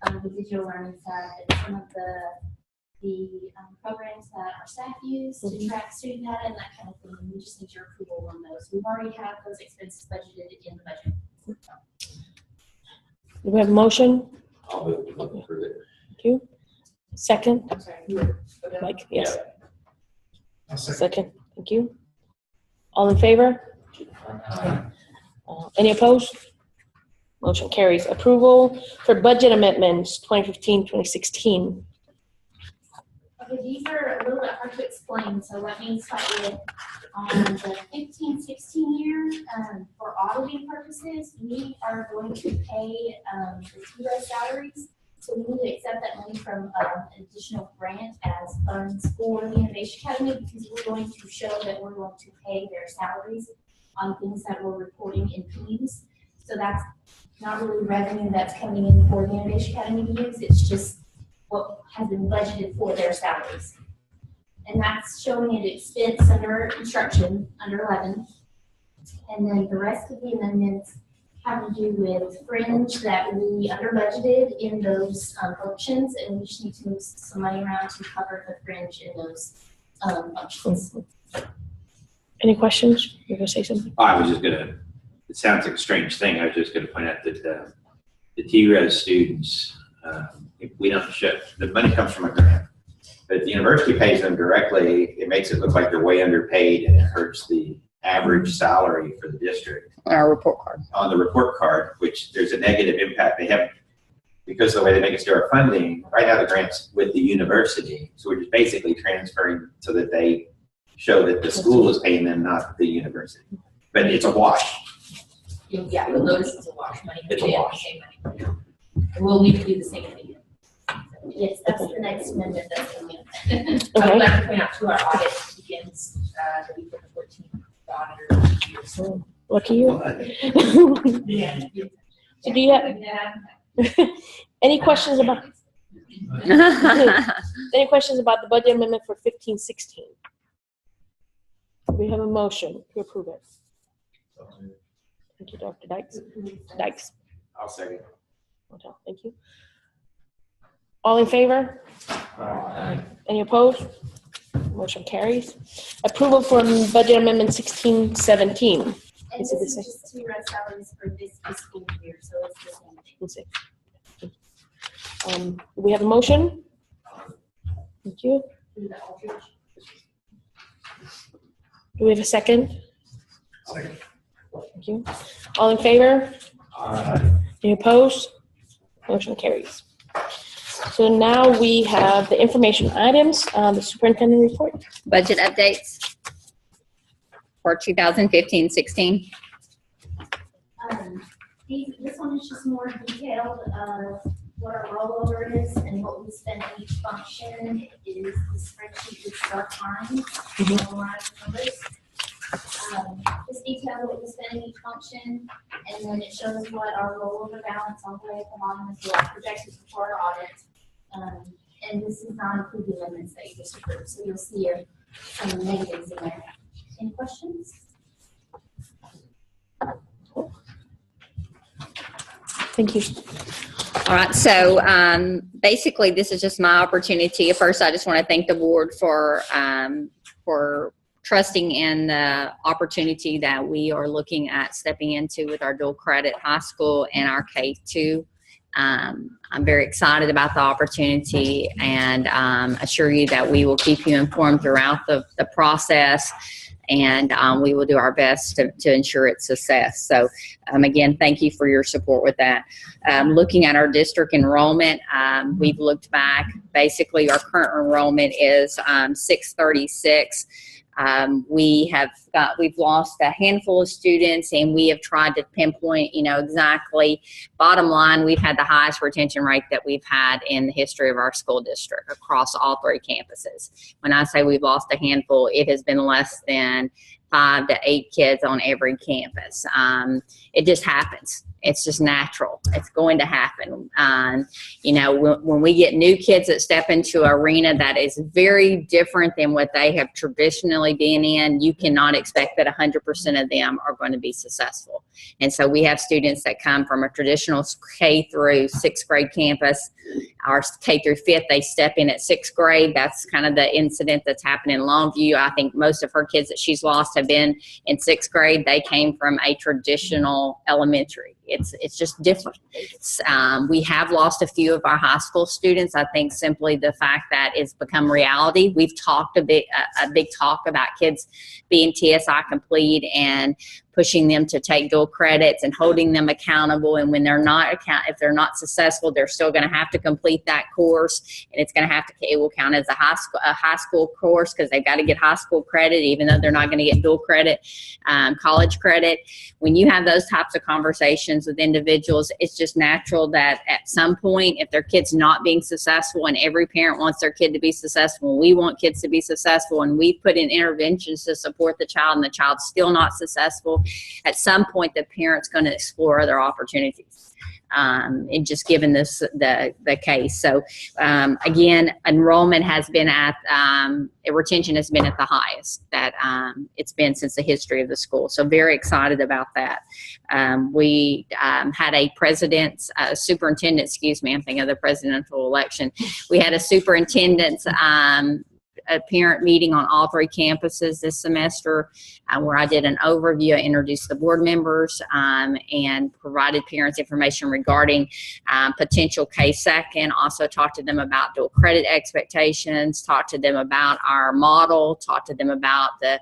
Speaker 10: by the digital learning side, and some of the programs that our staff use to track student data and that kind of thing. We just need your approval on those. We've already have those expenses budgeted in the budget.
Speaker 3: Do we have a motion?
Speaker 5: I'll move to approve it.
Speaker 3: Thank you. Second?
Speaker 4: I'm sorry.
Speaker 3: Mike, yes.
Speaker 9: I'll second.
Speaker 3: Second. Thank you. All in favor? Any opposed? Motion carries. Approval for budget amendments 2015, 2016.
Speaker 10: Okay, these are a little bit hard to explain, so let me start with on the 15-16 year, for auditing purposes, we are going to pay the TRO salaries. So we need to accept that money from an additional grant as funds for the Innovation Academy, because we're going to show that we're going to pay their salaries on things that we're reporting in PEMS. So that's not really revenue that's coming in for the Innovation Academy to use, it's just what has been budgeted for their salaries. And that's showing an expense under instruction, under 11. And then the rest of the amendments have to do with fringe that we under budgeted in those functions, and we just need to move some money around to cover the fringe in those functions.
Speaker 3: Any questions? You're gonna say something?
Speaker 5: I was just gonna, it sounds like a strange thing. I was just gonna point out that the T-Res students, if we don't show, the money comes from a grant, but if the university pays them directly, it makes it look like they're way underpaid, and it hurts the average salary for the district.
Speaker 1: Our report card.
Speaker 5: On the report card, which there's a negative impact. They have, because of the way they make us do our funding, right now the grant's with the university. So we're just basically transferring so that they show that the school is paying them, not the university. But it's a wash.
Speaker 4: Yeah, you'll notice it's a wash money.
Speaker 5: It's a wash.
Speaker 4: And we'll need to do the same thing.
Speaker 10: Yes, that's the next amendment that's coming in.
Speaker 4: I would
Speaker 3: Okay.
Speaker 4: like to point out to our audit begins the week of the 14th. The auditor year. So,
Speaker 3: Lucky you.
Speaker 4: yeah.
Speaker 3: So do you have any questions about the budget amendment for 15, 16? We have a motion to approve it. Thank you, Dr. Dykes.
Speaker 5: I'll second.
Speaker 3: Thank you. All in favor? Any opposed? Motion carries. Approval for budget amendment 16, 17.
Speaker 10: And
Speaker 3: Is
Speaker 10: this
Speaker 3: it the
Speaker 10: is
Speaker 3: same?
Speaker 10: just to run salaries for this fiscal year, so it's the same thing.
Speaker 3: Let's see. We have a motion? Thank you.
Speaker 10: Do the Aldridge.
Speaker 3: Do we have a second?
Speaker 9: Second.
Speaker 3: Thank you. All in favor? Any opposed? Motion carries. So now we have the information items, the superintendent report.
Speaker 1: Budget updates for 2015-16.
Speaker 10: This one is just more detailed of what our rollover is and what we spend on each function. It is the spreadsheet with start times, normalized numbers. Just detail what we spend in each function, and then it shows what our rollover balance all the way at the bottom is, what projected before our audit. and this does not include the amendments that you just approved, so you'll see some negatives in there. Any questions?
Speaker 3: Thank you.
Speaker 1: All right, so basically this is just my opportunity. First, I just want to thank the board for trusting in the opportunity that we are looking at stepping into with our dual credit high school and our K-2. I'm very excited about the opportunity and assure you that we will keep you informed throughout the process, and we will do our best to ensure its success. So again, thank you for your support with that. Looking at our district enrollment, we've looked back. Basically, our current enrollment is 636. We've lost a handful of students, and we have tried to pinpoint, exactly. Bottom line, we've had the highest retention rate that we've had in the history of our school district across all 3 campuses. When I say we've lost a handful, it has been less than 5 to 8 kids on every campus. It just happens. It's just natural. It's going to happen. When we get new kids that step into an arena that is very different than what they have traditionally been in, you cannot expect that 100% of them are going to be successful. And so we have students that come from a traditional K through 6th grade campus. Our K through 5th, they step in at 6th grade. That's kind of the incident that's happened in Longview. I think most of her kids that she's lost have been in 6th grade. They came from a traditional elementary. It's just different. We have lost a few of our high school students. I think simply the fact that it's become reality. We've talked a big talk about kids being TSI complete and pushing them to take dual credits and holding them accountable. And when they're not if they're not successful, they're still going to have to complete that course, and it will count as a high school course because they've got to get high school credit, even though they're not going to get dual credit, college credit. When you have those types of conversations with individuals, it's just natural that at some point, if their kid's not being successful, and every parent wants their kid to be successful, and we want kids to be successful, and we put in interventions to support the child, and the child's still not successful, at some point the parent's going to explore other opportunities. And just given the case. So again, enrollment has been retention has been at the highest that it's been since the history of the school. So very excited about that. We had a superintendent, I'm thinking of the presidential election. We had a superintendent's a parent meeting on all 3 campuses this semester where I did an overview. I introduced the board members and provided parents information regarding potential K-2, also talked to them about dual credit expectations, talked to them about our model, talked to them about the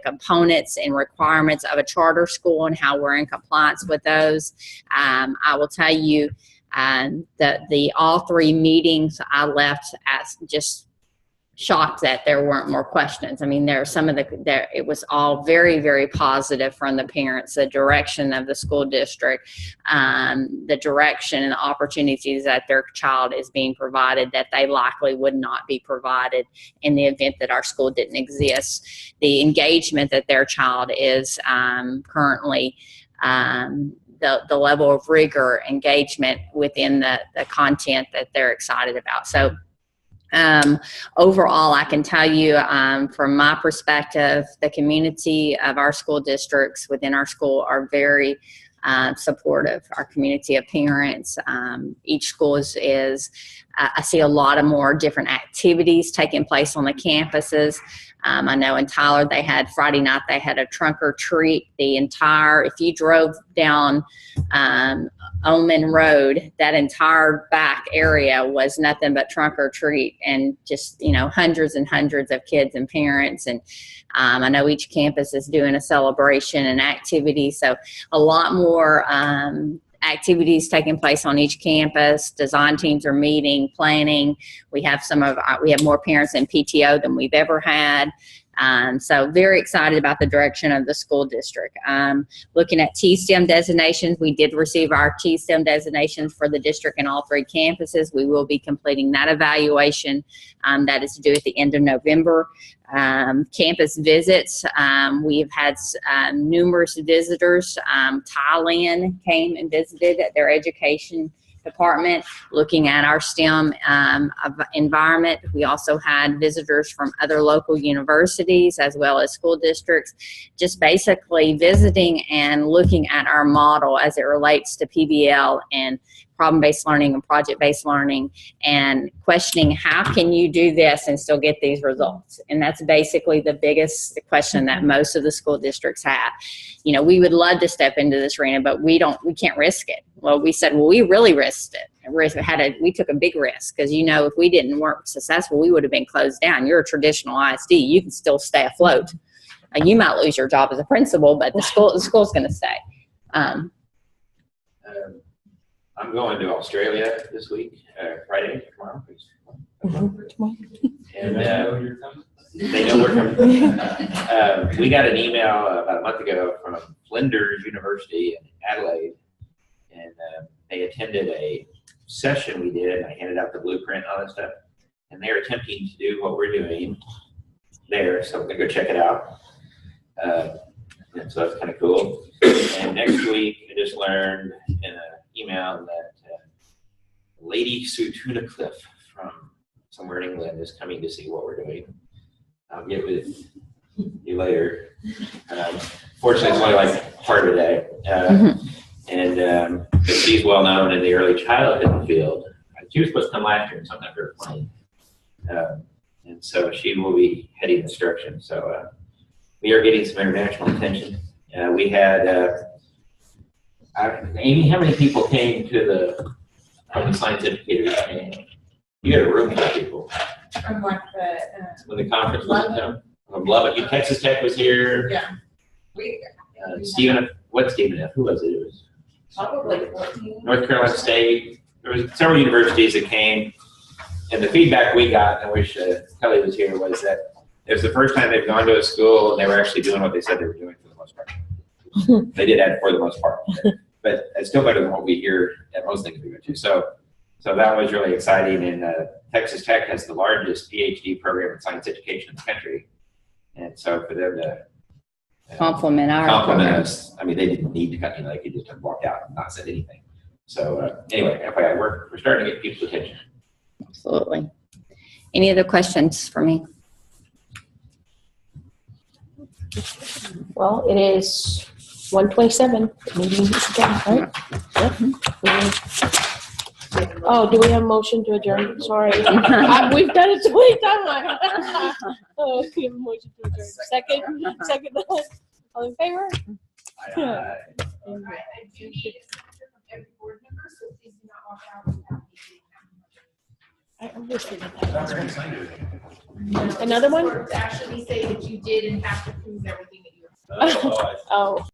Speaker 1: components and requirements of a charter school and how we're in compliance with those. I will tell you that all 3 meetings I left as just shocked that there weren't more questions. I mean, it was all very, very positive from the parents, the direction of the school district, the direction and the opportunities that their child is being provided that they likely would not be provided in the event that our school didn't exist. The engagement that their child is currently the level of rigor, engagement within the content that they're excited about. So overall, I can tell you from my perspective, the community of our school districts within our school are very supportive. Our community of parents, each school is I see a lot of more different activities taking place on the campuses. I know in Tyler Friday night they had a trunk or treat. If you drove down Oman Road, that entire back area was nothing but trunk or treat, and just hundreds and hundreds of kids and parents. And I know each campus is doing a celebration and activity, so a lot more activities taking place on each campus. Design teams are meeting, planning. We have more parents in PTO than we've ever had. So very excited about the direction of the school district. Looking at T-STEM designations, we did receive our T-STEM designations for the district and all 3 campuses. We will be completing that evaluation. That is due at the end of November. Campus visits, we've had numerous visitors. Thailand came and visited at their education department, looking at our STEM environment. We also had visitors from other local universities as well as school districts, just basically visiting and looking at our model as it relates to PBL and problem-based learning and project-based learning, and questioning how can you do this and still get these results. And that's basically the biggest question that most of the school districts have. You know, we would love to step into this arena, but we can't risk it. Well, we said, well, we really risked it. We took a big risk, because, you know, if we weren't successful, we would have been closed down. You're a traditional ISD, you can still stay afloat. You might lose your job as a principal, but the school's going to stay.
Speaker 5: I'm going to Australia this week, Friday, tomorrow. And they know we're coming. We got an email about a month ago from Flinders University in Adelaide, and they attended a session we did, and I handed out the blueprint and all that stuff. And they're attempting to do what we're doing there, so I'm going to go check it out. And so that's kind of cool. And next week, I just learned in an email that Lady Sue Tunnicliffe from somewhere in England is coming to see what we're doing. I'll get with you later. Fortunately, it's only like part of a day. And she's well known in the early childhood field. She was supposed to come last year and something for her plane. And so she will be heading this direction. So we are getting some international attention. We had, Amy, how many people came to from the science educators? You had a room full of people.
Speaker 4: From like
Speaker 5: When the conference was in town. From Lubbock, Texas Tech was here.
Speaker 4: Yeah.
Speaker 5: Stephen F. Who was it? It was
Speaker 4: Probably 14.
Speaker 5: North Carolina State. There was several universities that came, and the feedback we got, and I wish Kelly was here, was that it was the first time they've gone to a school and they were actually doing what they said they were doing for the most part. They did that for the most part, but it's still better than what we hear at most things we go to. So that was really exciting. And Texas Tech has the largest PhD program in science education in the country, and so for them to
Speaker 1: Compliment
Speaker 5: us. I mean, they didn't need to cut me; they could just have walked out and not said anything. So anyway, FYI, we're starting to get people's attention.
Speaker 1: Absolutely. Any other questions for me?
Speaker 3: Well, it is 1:27. Meeting is adjourned, right? Yep. Oh, do we have a motion to adjourn? Sorry. We've done it 20 times. Oh, we have a motion to adjourn. Second. All in favor?
Speaker 4: All right, I do need a signature from every board member, so please do not walk out without me.
Speaker 3: I'm just reading that. Another one?
Speaker 4: Actually say that you did and have to prove everything that you were.
Speaker 3: Oh.